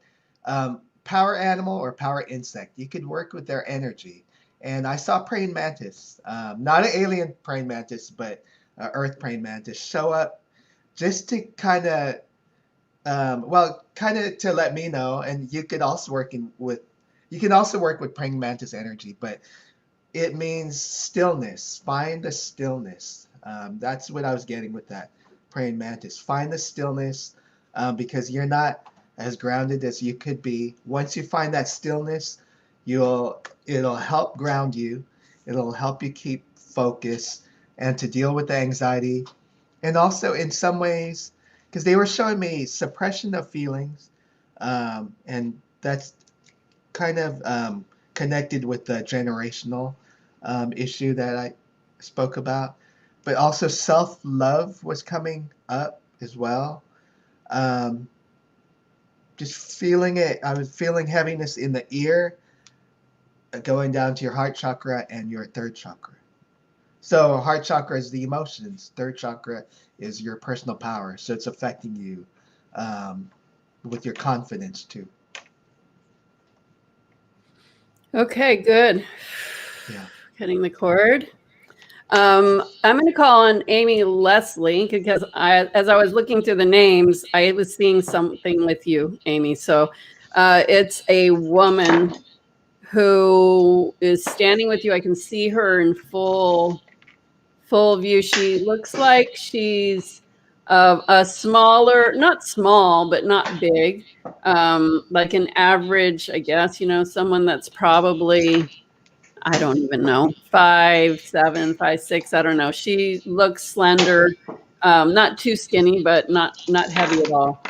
Speaker 2: power animal or power insect, you could work with their energy. And I saw praying mantis, not an alien praying mantis, but earth praying mantis show up just to kind of, kind of to let me know. And you could also you can also work with praying mantis energy, but it means stillness. Find the stillness. That's what I was getting with that praying mantis. Find the stillness, because you're not as grounded as you could be. Once you find that stillness, it'll help ground you. It'll help you keep focus and to deal with the anxiety. And also in some ways, because they were showing me suppression of feelings, and that's kind of connected with the generational issue that I spoke about. But also self-love was coming up as well. Um, just feeling it. I was feeling heaviness in the ear, going down to your heart chakra and your third chakra. So heart chakra is the emotions. Third chakra is your personal power. So it's affecting you with your confidence too.
Speaker 1: Okay, good.
Speaker 2: Yeah.
Speaker 1: Cutting the cord. I'm going to call on Amy Leslie, because as I was looking through the names, I was seeing something with you, Amy. So it's a woman who is standing with you. I can see her in full view. She looks like she's a smaller, not small, but not big, like an average, I guess, someone that's probably, I don't even know, 5'7", 5'6". I don't know. She looks slender, not too skinny, but not heavy at all.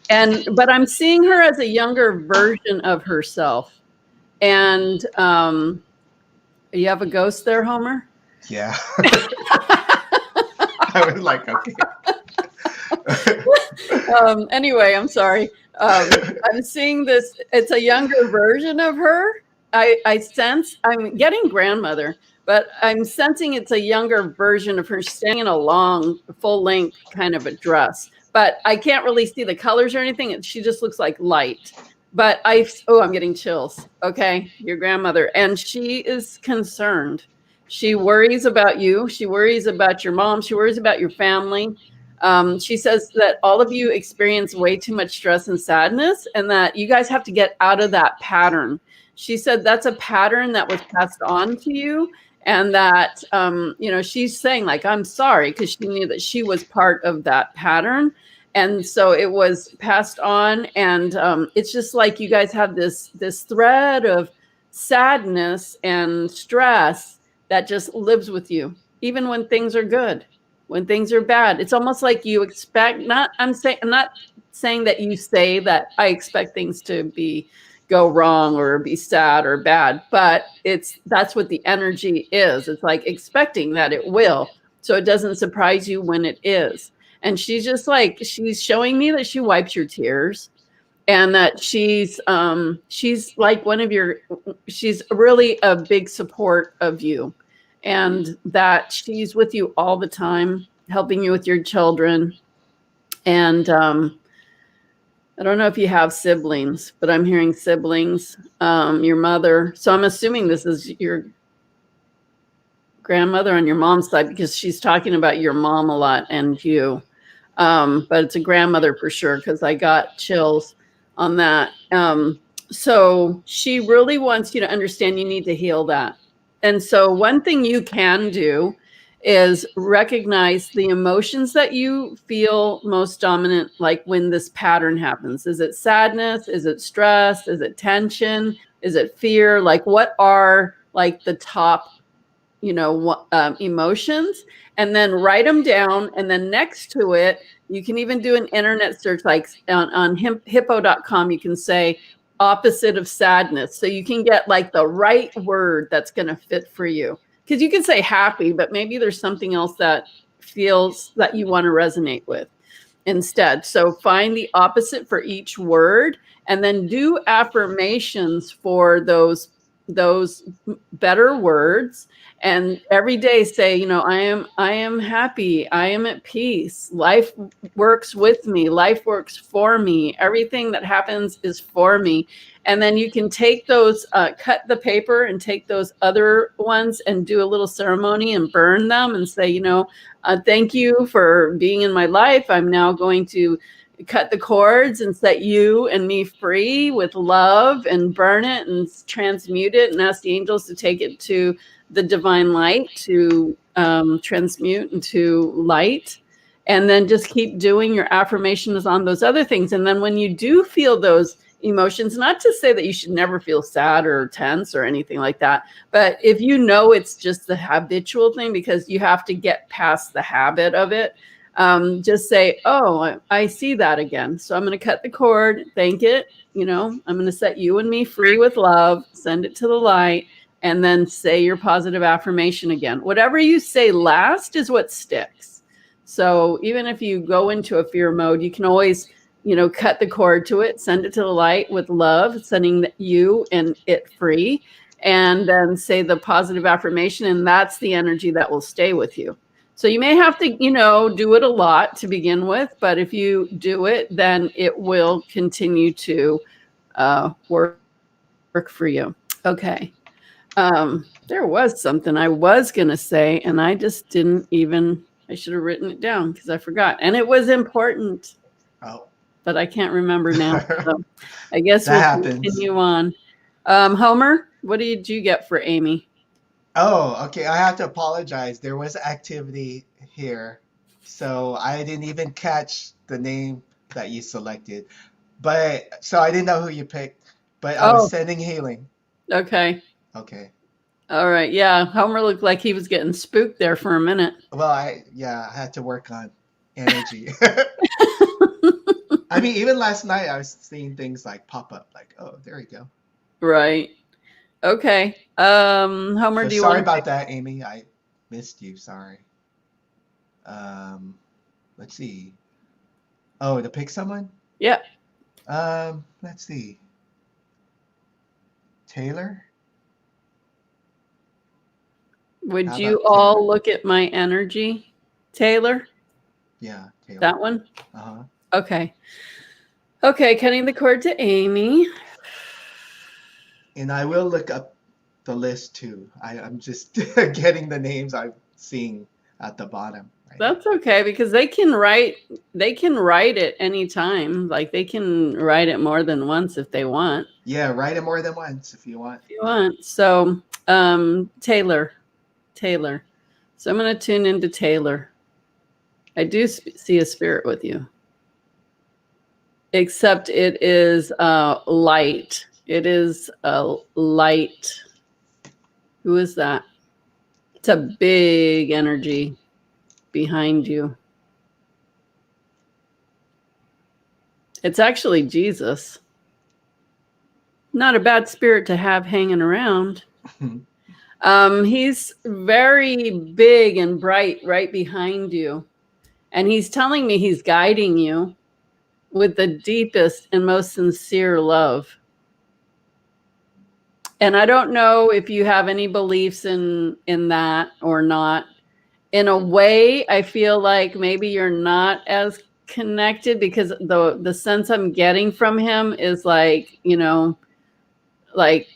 Speaker 1: But I'm seeing her as a younger version of herself. And you have a ghost there, Homer?
Speaker 2: Yeah. I was like, okay.
Speaker 1: Anyway, I'm sorry. I'm seeing this. It's a younger version of her. I sense I'm getting grandmother, but I'm sensing it's a younger version of her standing in a long, full length kind of a dress. But I can't really see the colors or anything. She just looks like light. But I'm getting chills. Okay, your grandmother. And she is concerned. She worries about you. She worries about your mom. She worries about your family. She says that all of you experience way too much stress and sadness, and that you guys have to get out of that pattern. She said that's a pattern that was passed on to you, and that she's saying like, I'm sorry, because she knew that she was part of that pattern, and so it was passed on. And it's just like you guys have this thread of sadness and stress that just lives with you, even when things are good, when things are bad. It's almost like you expect, I'm not saying that you say that I expect things to go wrong or be sad or bad, but that's what the energy is. It's like expecting that it will, so it doesn't surprise you when it is. And she's showing me that she wipes your tears, and that she's like she's really a big support of you, and that she's with you all the time, helping you with your children. And I don't know if you have siblings, but I'm hearing siblings, your mother. So I'm assuming this is your grandmother on your mom's side, because she's talking about your mom a lot and you. But it's a grandmother for sure, because I got chills on that. So she really wants you to understand you need to heal that. And so one thing you can do is recognize the emotions that you feel most dominant, like when this pattern happens. Is it sadness? Is it stress? Is it tension? Is it fear? Like, what are like the top emotions? And then write them down. And then next to it, you can even do an internet search, like on hippo.com. You can say opposite of sadness, so you can get like the right word that's going to fit for you. Because you can say happy, but maybe there's something else that feels that you want to resonate with instead. So find the opposite for each word, and then do affirmations for those better words. And every day say, I am happy, I am at peace, life works with me, life works for me, everything that happens is for me. And then you can take those, cut the paper and take those other ones and do a little ceremony and burn them and say, thank you for being in my life. I'm now going to cut the cords and set you and me free with love, and burn it and transmute it, and ask the angels to take it to the divine light to transmute into light. And then just keep doing your affirmations on those other things. And then when you do feel those emotions, not to say that you should never feel sad or tense or anything like that, but if it's just the habitual thing, because you have to get past the habit of it, just say, oh, I see that again, so I'm going to cut the cord, thank it, I'm going to set you and me free with love, send it to the light, and then say your positive affirmation again. Whatever you say last is what sticks. So even if you go into a fear mode, you can always cut the cord to it, send it to the light with love, setting you and it free, and then say the positive affirmation, and that's the energy that will stay with you. So you may have to, do it a lot to begin with, but if you do it, then it will continue to work for you. Okay. There was something I was going to say, and I just didn't even, I should have written it down because I forgot. And it was important.
Speaker 2: Oh.
Speaker 1: But I can't remember now. So I guess
Speaker 2: That
Speaker 1: we'll
Speaker 2: happens.
Speaker 1: continue on. Homer, what did you get for Amy?
Speaker 2: Oh, okay. I have to apologize. There was activity here, so I didn't even catch the name that you selected. But so I didn't know who you picked, but I was sending healing.
Speaker 1: Okay.
Speaker 2: Okay.
Speaker 1: All right. Yeah. Homer looked like he was getting spooked there for a minute.
Speaker 2: Well, I had to work on energy. I mean, even last night I was seeing things like pop up, like, oh, there you go.
Speaker 1: Right. Okay. Homer,
Speaker 2: So
Speaker 1: do you
Speaker 2: sorry
Speaker 1: want
Speaker 2: about that, Amy. I missed you. Sorry. Let's see. Oh, to pick someone?
Speaker 1: Yeah.
Speaker 2: Let's see. Taylor?
Speaker 1: Would
Speaker 2: How
Speaker 1: you
Speaker 2: about
Speaker 1: all
Speaker 2: Taylor?
Speaker 1: look at my energy, Taylor?
Speaker 2: Yeah, Taylor.
Speaker 1: That one?
Speaker 2: Uh-huh.
Speaker 1: Okay. Okay, cutting the cord to Amy.
Speaker 2: And I will look up the list too. I'm just getting the names I'm seeing at the bottom right now.
Speaker 1: That's okay because they can write it anytime. Like they can write it more than once if they want.
Speaker 2: Yeah, write it more than once if you want.
Speaker 1: If you want. So Taylor. So I'm gonna tune into Taylor. I do see a spirit with you. Except it is light. It is a light. Who is that? It's a big energy behind you. It's actually Jesus. Not a bad spirit to have hanging around. He's very big and bright right behind you. And he's telling me he's guiding you with the deepest and most sincere love. And I don't know if you have any beliefs in that or not. In a way, I feel like maybe you're not as connected because the sense I'm getting from him is like, like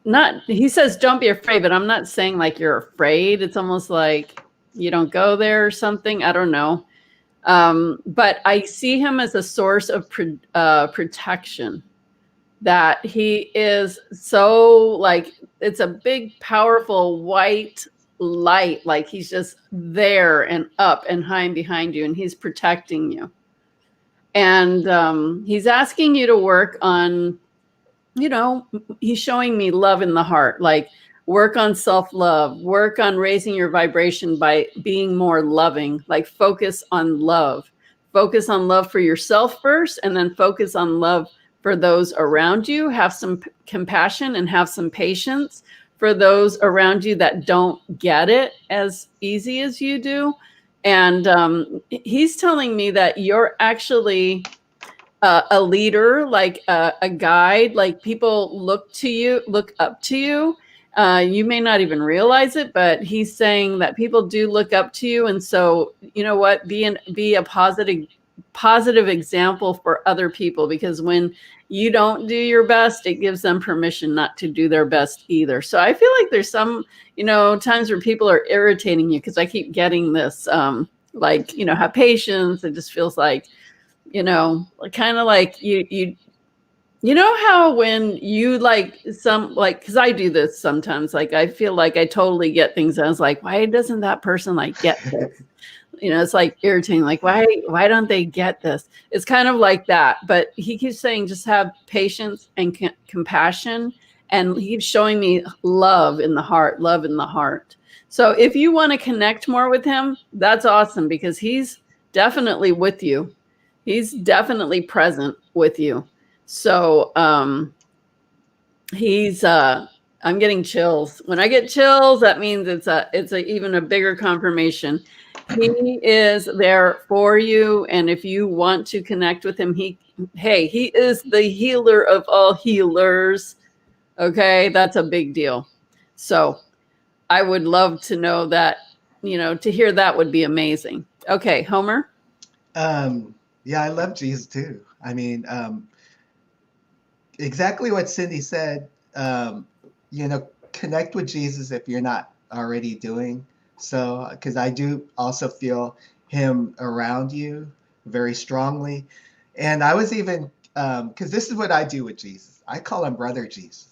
Speaker 1: not he says don't be afraid, but I'm not saying like you're afraid. It's almost like you don't go there or something. I don't know. But I see him as a source of protection, that he is so like it's a big powerful white light, like he's just there and up and high and behind you, and he's protecting you. And he's asking you to work on, he's showing me love in the heart, like work on self-love, work on raising your vibration by being more loving, like focus on love for yourself first, and then focus on love for those around you. Have some compassion and have some patience for those around you that don't get it as easy as you do. And he's telling me that you're actually a leader, like a guide, like people look up to you. You may not even realize it, but he's saying that people do look up to you. And so, you know what, be a positive example for other people, because when you don't do your best, it gives them permission not to do their best either. So I feel like there's some, times where people are irritating you, because I keep getting this, like, have patience. It just feels like, kind of like you know how when you like some, like, because I do this sometimes, like I feel like I totally get things. I was like, why doesn't that person like get this? It's like irritating. Like, why don't they get this? It's kind of like that. But he keeps saying, just have patience and compassion. And he keeps showing me love in the heart, love in the heart. So if you want to connect more with him, that's awesome, because he's definitely with you. He's definitely present with you. So he's I'm getting chills. When I get chills, that means it's even a bigger confirmation. He is there for you, and if you want to connect with him, he is the healer of all healers. Okay, that's a big deal. So I would love to know that, to hear that would be amazing. Okay, Homer.
Speaker 2: Yeah, I love Jesus too. I mean, exactly what Cindy said. Connect with Jesus if you're not already doing so, because I do also feel him around you very strongly. And I was even, because this is what I do with Jesus. I call him Brother Jesus.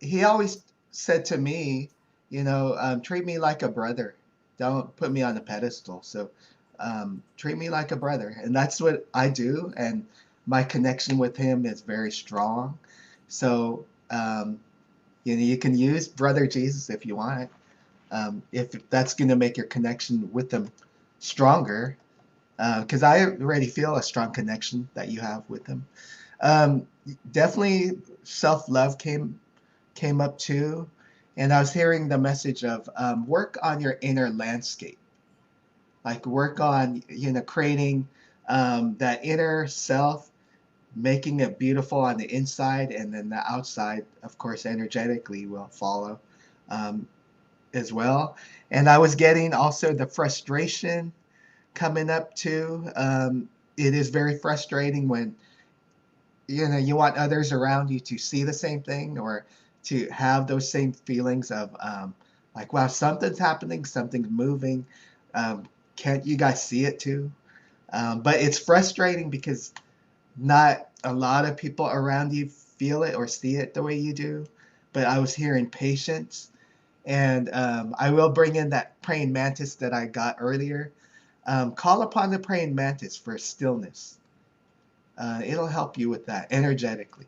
Speaker 2: He always said to me, treat me like a brother. Don't put me on a pedestal. So treat me like a brother. And that's what I do. And my connection with him is very strong. So, you can use Brother Jesus if you want, if that's going to make your connection with him stronger. Because I already feel a strong connection that you have with him. Um, Definitely self-love came up too. And I was hearing the message of work on your inner landscape, like work on creating that inner self, making it beautiful on the inside, and then the outside, of course, energetically will follow um, as well. And I was getting also the frustration coming up too. It is very frustrating when you want others around you to see the same thing or to have those same feelings of like, wow, something's happening, something's moving. Um, can't you guys see it too? But it's frustrating because not a lot of people around you feel it or see it the way you do. But I was hearing patience, and I will bring in that praying mantis that I got earlier. Call upon the praying mantis for stillness. It'll help you with that energetically.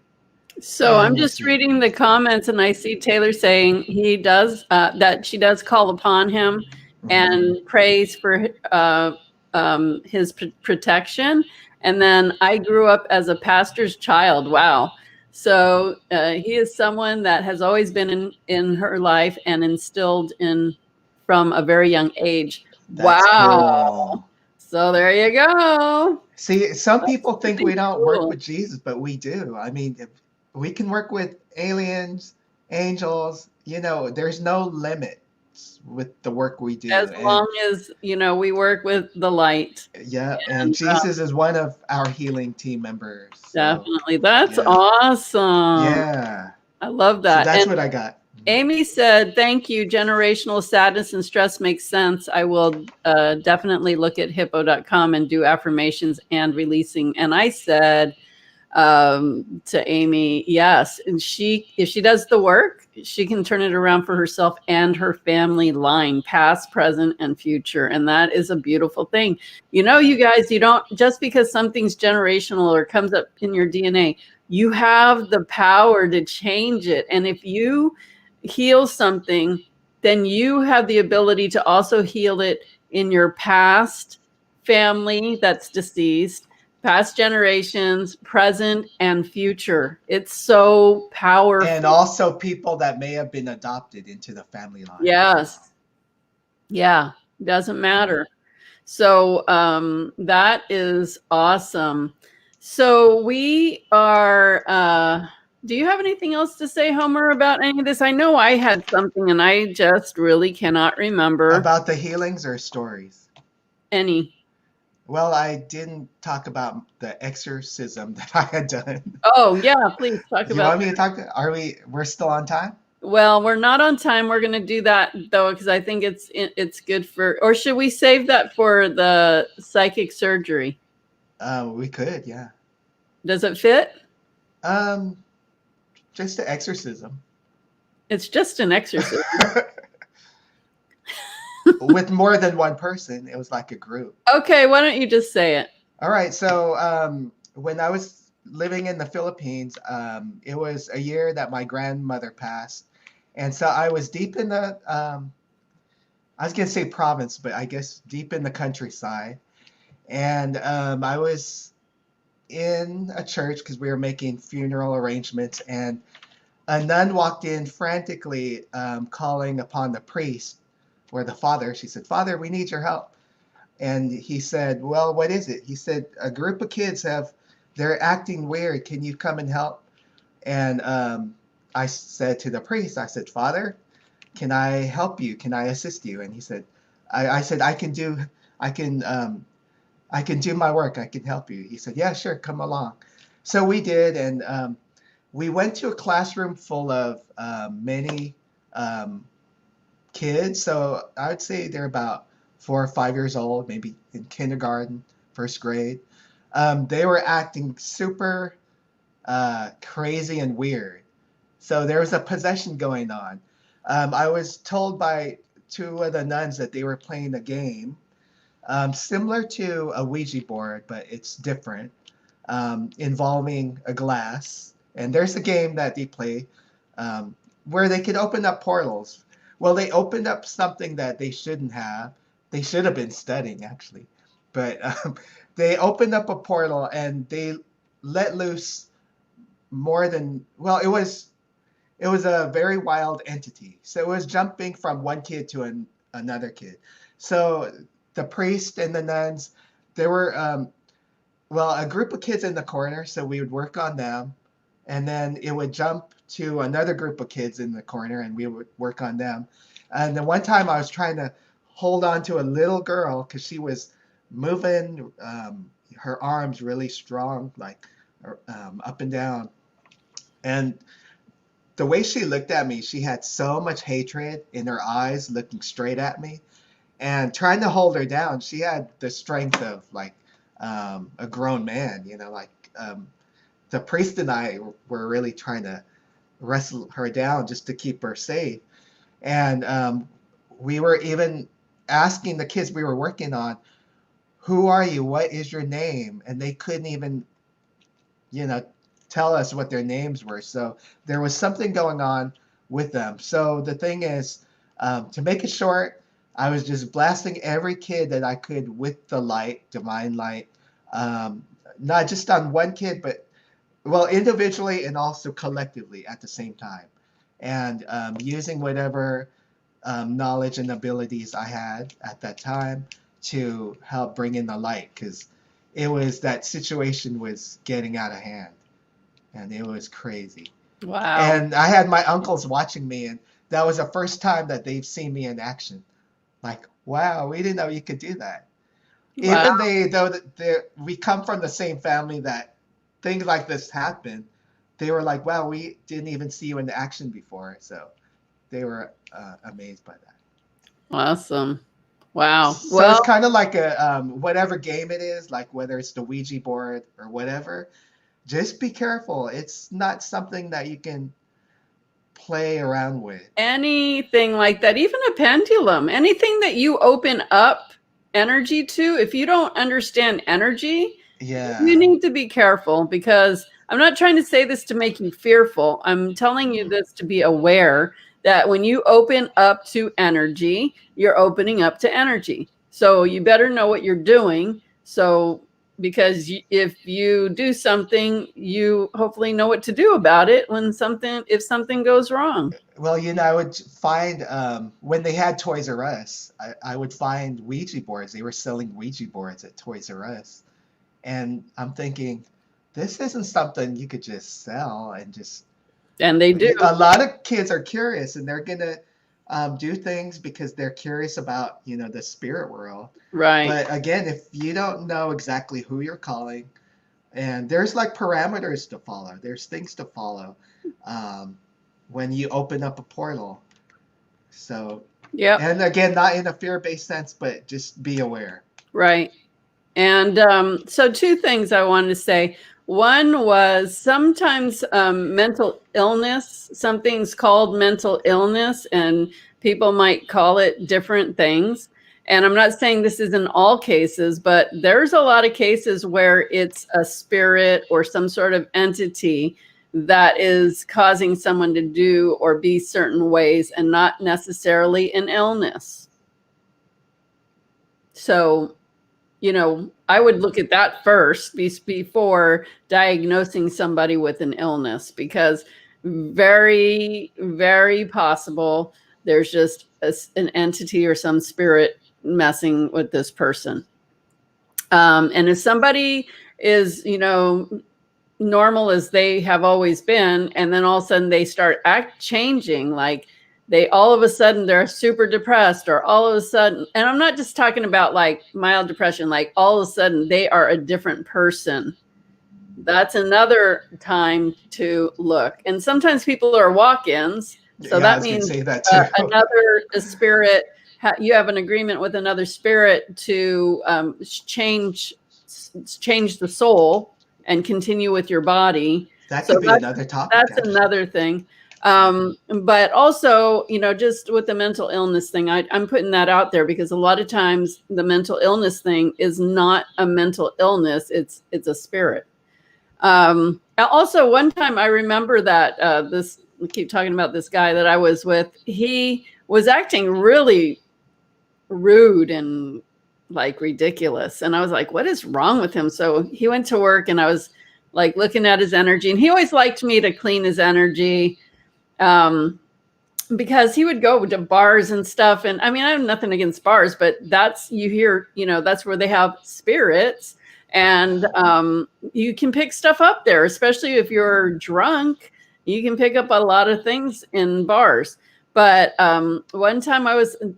Speaker 1: So
Speaker 2: And
Speaker 1: I'm
Speaker 2: we'll
Speaker 1: just
Speaker 2: see.
Speaker 1: reading the comments, and I see Taylor saying he does that she does call upon him
Speaker 2: Mhm.
Speaker 1: and prays for his protection. And then I grew up as a pastor's child. Wow. So he is someone that has always been in her life and instilled in from a very young age.
Speaker 2: That's
Speaker 1: Wow.
Speaker 2: cool.
Speaker 1: So there you go.
Speaker 2: See, some
Speaker 1: That's
Speaker 2: people think
Speaker 1: really
Speaker 2: we don't work
Speaker 1: cool.
Speaker 2: with Jesus, but we do. I mean, if we can work with aliens, angels, there's no limits with the work we
Speaker 1: As
Speaker 2: do. And
Speaker 1: long as, we work with the light.
Speaker 2: yeah, and
Speaker 1: And
Speaker 2: Jesus is one of our healing team members. So,
Speaker 1: definitely. That's
Speaker 2: yeah.
Speaker 1: awesome.
Speaker 2: Yeah.
Speaker 1: I love
Speaker 2: So
Speaker 1: that.
Speaker 2: that's
Speaker 1: And
Speaker 2: what I got.
Speaker 1: Amy said, thank you. Generational sadness and stress makes sense. I will definitely look at hippo.com and do affirmations and releasing. And I said, to Amy, yes. And if she does the work, she can turn it around for herself and her family line, past, present, and future. And that is a beautiful thing. You guys, you don't, just because something's generational or comes up in your DNA, you have the power to change it. And if you heal something, then you have the ability to also heal it in your past family that's deceased, past generations, present, and future. It's so
Speaker 2: And
Speaker 1: powerful.
Speaker 2: also people that may have been adopted into the family line as
Speaker 1: Yes.
Speaker 2: well.
Speaker 1: Yeah. Doesn't matter. So that is awesome. So we are, do you have anything else to say, Homer, about any of this? I know I had something and I just really cannot remember
Speaker 2: About the healings or stories?
Speaker 1: any.
Speaker 2: Well, I didn't talk about the exorcism that I had done.
Speaker 1: Oh, yeah, please talk
Speaker 2: You
Speaker 1: about
Speaker 2: want me to talk? We're still on time?
Speaker 1: Well, we're not on time. We're going to do that though, because I think it's good for. Or should we save that for the psychic surgery?
Speaker 2: We could, yeah.
Speaker 1: Does it fit?
Speaker 2: Um, just the exorcism.
Speaker 1: It's just an exercise.
Speaker 2: With more than one person, it was like a group.
Speaker 1: Okay, why don't you just say it?
Speaker 2: All right, so when I was living in the Philippines, it was a year that my grandmother passed. And so I was deep in I was going to say province, but I guess deep in the countryside. And I was in a church because we were making funeral arrangements, and a nun walked in frantically, calling upon the priest or the father. She said, "Father, we need your help." And he said, "Well, what is it?" He said, "A group of kids they're acting weird. Can you come and help?" And I said to the priest, I said, "Father, can I help you? Can I assist you?" And he said, I said, I can, um, I can do my work. I can help you. He said, "Yeah, sure, come along." So we did, and we went to a classroom full of many um, kids. So I would say they're about 4 or 5 years old, maybe in kindergarten, first grade. They were acting super crazy and weird. So there was a possession going on. I was told by two of the nuns that they were playing a game similar to a Ouija board, but it's different, involving a glass. And there's a game that they play where they could open up portals. Well, they opened up something that they shouldn't have. They should have been studying, actually. But they opened up a portal and they let loose more than, well, it was a very wild entity. So it was jumping from one kid to another kid. So the priest and the nuns, they were well, a group of kids in the corner, so we would work on them, and then it would jump to another group of kids in the corner, and we would work on them. And then one time I was trying to hold on to a little girl because she was moving her arms really strong, like up and down. And the way she looked at me, she had so much hatred in her eyes, looking straight at me. And trying to hold her down, she had the strength of like a grown man, like the priest and I were really trying to wrestle her down just to keep her safe. And we were even asking the kids we were working on, who are you? What is your name? And they couldn't even, you know, tell us what their names were. So there was something going on with them. So the thing is, to make it short, I was just blasting every kid that I could with the light, divine light, not just on one kid, but well, individually and also collectively at the same time, and using whatever knowledge and abilities I had at that time to help bring in the light, because it was that situation was getting out of hand and it was crazy.
Speaker 1: Wow.
Speaker 2: And I had my uncles watching me, and that was the first time that they've seen me in action. Like, wow, we didn't know you could do that.
Speaker 1: Wow.
Speaker 2: Even they, though that we come from the same family that things like this happen, they were like, wow, we didn't even see you in action before. So they were amazed by that.
Speaker 1: Awesome. Wow.
Speaker 2: So it's
Speaker 1: Well,
Speaker 2: kind of like a whatever game it is, like whether it's the Ouija board or whatever, just be careful. It's not something that you can play around with.
Speaker 1: anything like that, even a pendulum, anything that you open up energy to, if you don't understand energy, you
Speaker 2: Yeah.
Speaker 1: need to be careful, because I'm not trying to say this to make you fearful. I'm telling you
Speaker 2: Mhm.
Speaker 1: this to be aware that when you open up to energy, you're opening up to energy. So you better know what you're doing. So, because if you do something, you hopefully know what to do about it if something goes wrong.
Speaker 2: Well, I would find when they had Toys R Us, I would find Ouija boards. They were selling Ouija boards at Toys R Us. And I'm thinking, this isn't something you could just sell and just.
Speaker 1: And they do.
Speaker 2: A lot of kids are curious, and they're gonna do things because they're curious about the spirit world.
Speaker 1: Right.
Speaker 2: But again, if you don't know exactly who you're calling, and there's like parameters to follow, there's things to follow um, when you open up a portal. So,
Speaker 1: Yep.
Speaker 2: and again, not in a fear-based sense, but just be aware.
Speaker 1: Right. And so, two things I wanted to say. One was sometimes mental illness, something's called mental illness, and people might call it different things. And I'm not saying this is in all cases, but there's a lot of cases where it's a spirit or some sort of entity that is causing someone to do or be certain ways, and not necessarily an illness. So, I would look at that first before diagnosing somebody with an illness, because very, very possible there's just an entity or some spirit messing with this person. And if somebody is, normal as they have always been, and then all of a sudden they start changing, like all of a sudden they're super depressed, or all of a sudden, and I'm not just talking about like mild depression, like all of a sudden they are a different person, that's another time to look. And sometimes people are walk-ins, so
Speaker 2: Yeah, I
Speaker 1: that
Speaker 2: was gonna
Speaker 1: means
Speaker 2: say that too.
Speaker 1: another spirit, you have an agreement with another spirit to change the soul and continue with your body.
Speaker 2: That
Speaker 1: So
Speaker 2: could be another topic,
Speaker 1: that's
Speaker 2: actually.
Speaker 1: another thing. But also, just with the mental illness thing, I'm putting that out there, because a lot of times the mental illness thing is not a mental illness; it's a spirit. Also, one time I remember that we keep talking about this guy that I was with. He was acting really rude and like ridiculous. And I was like, what is wrong with him? So he went to work, and I was like looking at his energy, and he always liked me to clean his energy. Because he would go to bars and stuff. And I mean, I have nothing against bars, but you hear, that's where they have spirits. And you can pick stuff up there, especially if you're drunk. You can pick up a lot of things in bars. But one time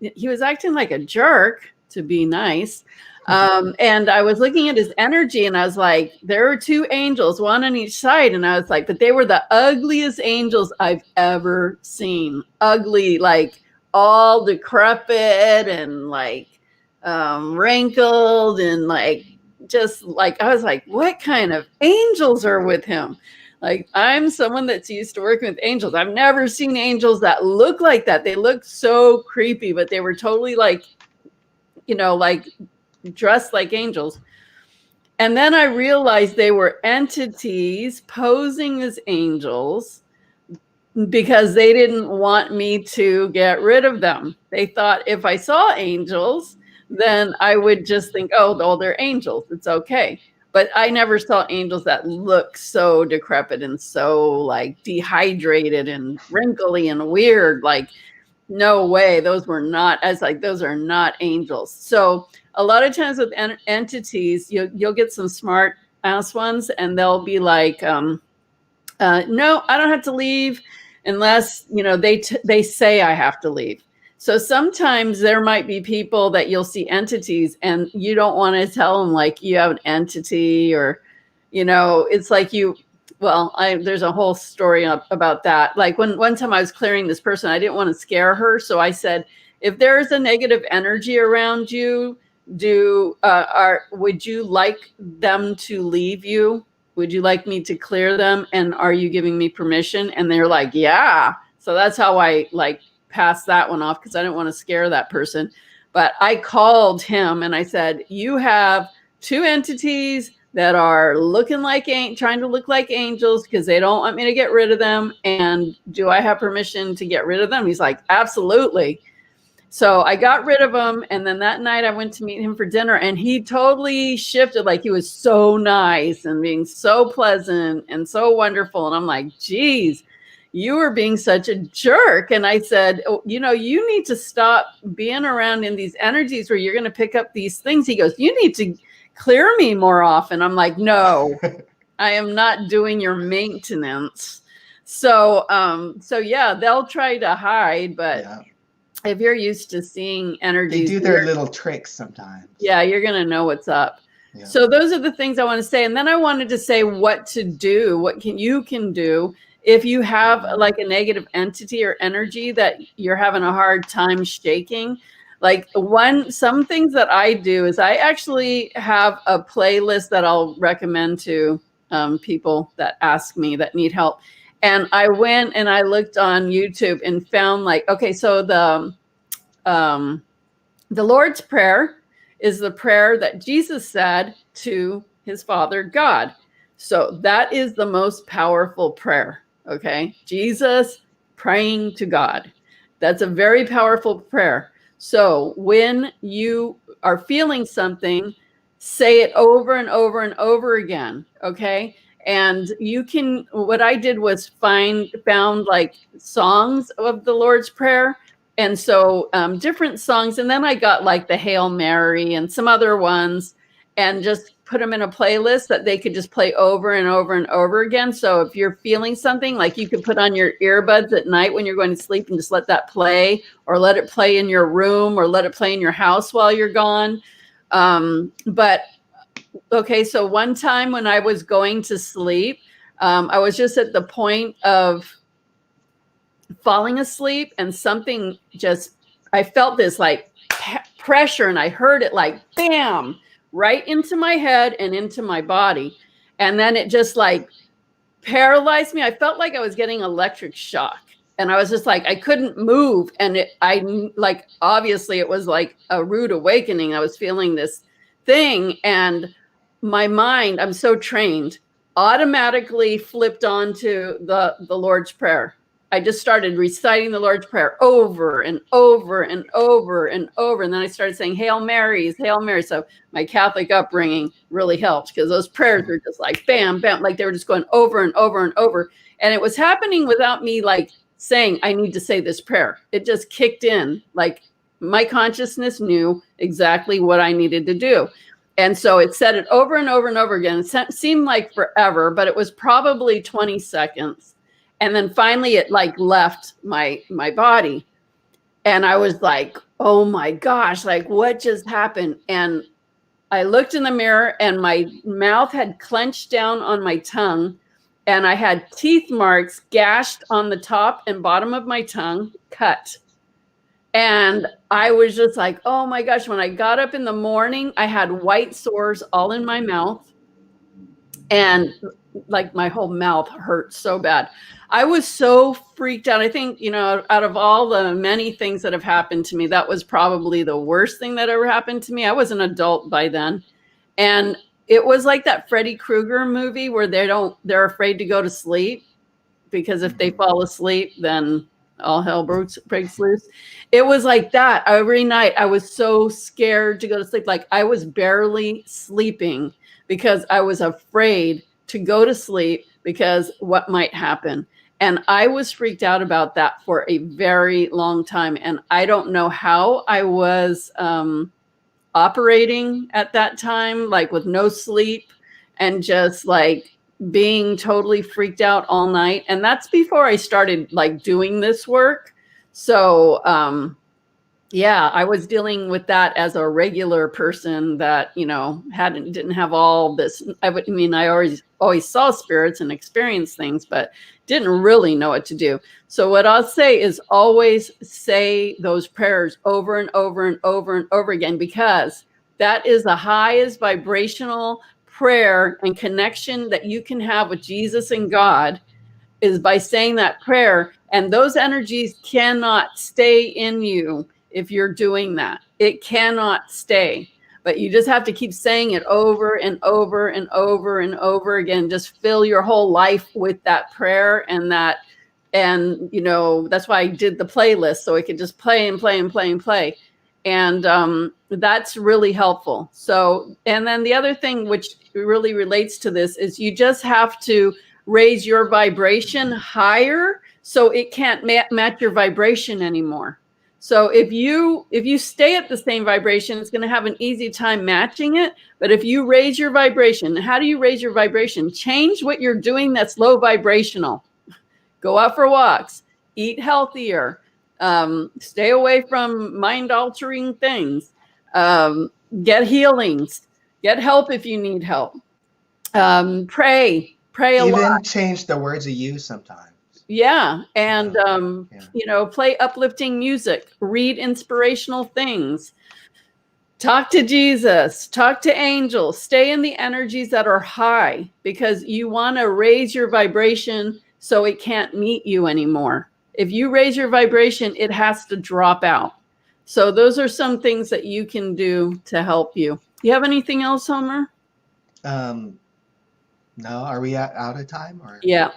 Speaker 1: he was acting like a jerk, to be nice. And I was looking at his energy and I was like, there were two angels, one on each side. And I was like, but they were the ugliest angels I've ever seen. Ugly, like all decrepit and like wrinkled and like, just like, I was like, what kind of angels are with him? Like, I'm someone that's used to working with angels. I've never seen angels that look like that. They look so creepy, but they were totally like, like dressed like angels. And then I realized they were entities posing as angels because they didn't want me to get rid of them. They thought if I saw angels, then I would just think, oh, they're angels. It's okay. But I never saw angels that look so decrepit and so like dehydrated and wrinkly and weird. Like, no way. Those were not, as like, those are not angels. So a lot of times with entities, you'll get some smart ass ones and they'll be like, no, I don't have to leave unless, they say I have to leave. So sometimes there might be people that you'll see entities and you don't want to tell them like you have an entity or, it's like there's a whole story about that. Like one time I was clearing this person, I didn't want to scare her. So I said, if there's a negative energy around you, would you like them to leave you? Would you like me to clear them? And are you giving me permission? And they're like, yeah. So that's how I like passed that one off because I didn't want to scare that person. But I called him and I said, you have two entities that are trying to look like angels because they don't want me to get rid of them. And do I have permission to get rid of them? He's like, absolutely. So I got rid of him. And then that night I went to meet him for dinner and he totally shifted. Like he was so nice and being so pleasant and so wonderful. And I'm like, geez, you were being such a jerk. And I said, you need to stop being around in these energies where you're going to pick up these things. He goes, you need to clear me more often. I'm like, no, I am not doing your maintenance. So yeah, they'll try to hide, but yeah. If you're used to seeing energies,
Speaker 2: they do their little tricks sometimes.
Speaker 1: Yeah, you're going to know what's up. Yeah. So those are the things I want to say. And then I wanted to say what to do, what you can do if you have like a negative entity or energy that you're having a hard time shaking. Like some things that I do is I actually have a playlist that I'll recommend to people that ask me that need help. And I went and I looked on YouTube and found like, okay, so the Lord's Prayer is the prayer that Jesus said to his Father God. So that is the most powerful prayer. Okay. Jesus praying to God. That's a very powerful prayer. So when you are feeling something, say it over and over and over again. Okay. And what I did was found like songs of the Lord's Prayer. And so different songs. And then I got like the Hail Mary and some other ones and just put them in a playlist that they could just play over and over and over again. So if you're feeling something, like you could put on your earbuds at night when you're going to sleep and just let that play, or let it play in your room, or let it play in your house while you're gone. Okay, so one time when I was going to sleep, I was just at the point of falling asleep and something I felt this like pressure and I heard it like bam, right into my head and into my body. And then it just like paralyzed me. I felt like I was getting electric shock and I was just like, I couldn't move. And obviously it was like a rude awakening. I was feeling this thing and my mind, I'm so trained, automatically flipped onto the Lord's Prayer. I just started reciting the Lord's Prayer over and over and over and over. And then I started saying, Hail Marys, Hail Mary. So my Catholic upbringing really helped because those prayers were just like, bam, bam, like they were just going over and over and over. And it was happening without me like saying, I need to say this prayer. It just kicked in. Like my consciousness knew exactly what I needed to do. And so it said it over and over and over again. It seemed like forever, but it was probably 20 seconds. And then finally it like left my body. And I was like, oh my gosh, like what just happened? And I looked in the mirror and my mouth had clenched down on my tongue, and I had teeth marks gashed on the top and bottom of my tongue, cut. And I was just like, oh my gosh. When I got up in the morning, I had white sores all in my mouth, and like my whole mouth hurt so bad. I was so freaked out. I think, out of all the many things that have happened to me, that was probably the worst thing that ever happened to me. I was an adult by then. And it was like that Freddy Krueger movie where they're afraid to go to sleep, because if they fall asleep, then all hell breaks loose. It was like that every night. I was so scared to go to sleep. Like I was barely sleeping because I was afraid to go to sleep because what might happen. And I was freaked out about that for a very long time. And I don't know how I was operating at that time, like with no sleep and just like being totally freaked out all night. And that's before I started like doing this work. So, yeah, I was dealing with that as a regular person that, didn't have all this. I always saw spirits and experienced things, but didn't really know what to do. So what I'll say is always say those prayers over and over and over and over again, because that is the highest vibrational prayer and connection that you can have with Jesus and God, is by saying that prayer. And those energies cannot stay in you if you're doing that. It cannot stay. But you just have to keep saying it over and over and over and over again. Just fill your whole life with that prayer and that. And, that's why I did the playlist, so it could just play and play and play and play. And that's really helpful. So, and then the other thing which really relates to this is you just have to raise your vibration higher so it can't match your vibration anymore. So if you stay at the same vibration, it's going to have an easy time matching it. But if you raise your vibration, how do you raise your vibration? Change what you're doing that's low vibrational. Go out for walks, eat healthier, stay away from mind-altering things, get healings, get help if you need help, pray a lot.
Speaker 2: Even change the words you use sometimes.
Speaker 1: Yeah. And, play uplifting music, read inspirational things, talk to Jesus, talk to angels, stay in the energies that are high, because you want to raise your vibration so it can't meet you anymore. If you raise your vibration, it has to drop out. So those are some things that you can do to help you. You have anything else, Homer?
Speaker 2: No, are we out of time? Or
Speaker 1: yeah.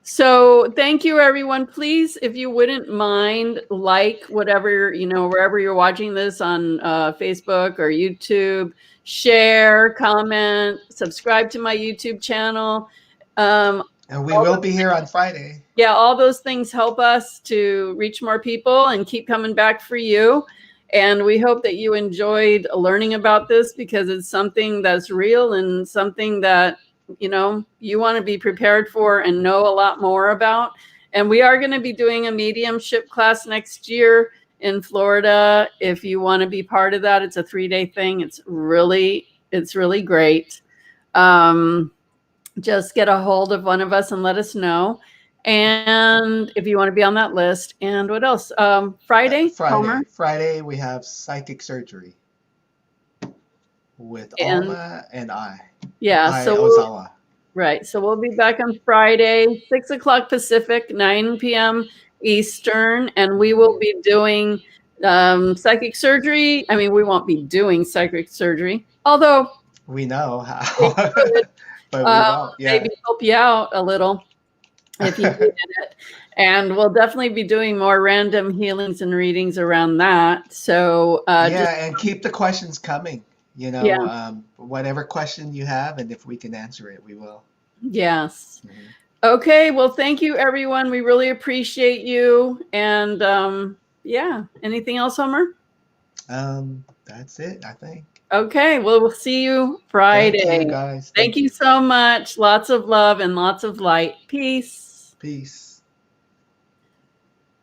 Speaker 1: So thank you, everyone. Please, if you wouldn't mind, like whatever, wherever you're watching this on Facebook or YouTube, share, comment, subscribe to my YouTube channel.
Speaker 2: And we will be here on Friday.
Speaker 1: Yeah, all those things help us to reach more people and keep coming back for you. And we hope that you enjoyed learning about this, because it's something that's real and something that, you want to be prepared for and know a lot more about. And we are going to be doing a mediumship class next year in Florida. If you want to be part of that, it's a 3-day thing. It's really great. Just get a hold of one of us and let us know. And if you want to be on that list. And what else? Friday, Homer?
Speaker 2: Friday, we have psychic surgery with Alma and I.
Speaker 1: Yeah.
Speaker 2: Ozawa.
Speaker 1: Right. So we'll be back on Friday, 6 o'clock Pacific, 9 p.m. Eastern. And we will be doing psychic surgery. I mean, we won't be doing psychic surgery, although
Speaker 2: we know how. But we won't. Yeah.
Speaker 1: Maybe help you out a little if you needed it. And we'll definitely be doing more random healings and readings around that. So
Speaker 2: and keep the questions coming. Whatever question you have, and if we can answer it, we will.
Speaker 1: Yes. Mm-hmm. Okay. Well, thank you, everyone. We really appreciate you. And anything else, Homer?
Speaker 2: That's it, I think.
Speaker 1: Okay, well, we'll see you
Speaker 2: Thank you,
Speaker 1: Friday.
Speaker 2: guys.
Speaker 1: Thank
Speaker 2: Thank
Speaker 1: you
Speaker 2: you.
Speaker 1: so much. Lots of love and lots of light. Peace.
Speaker 2: Peace.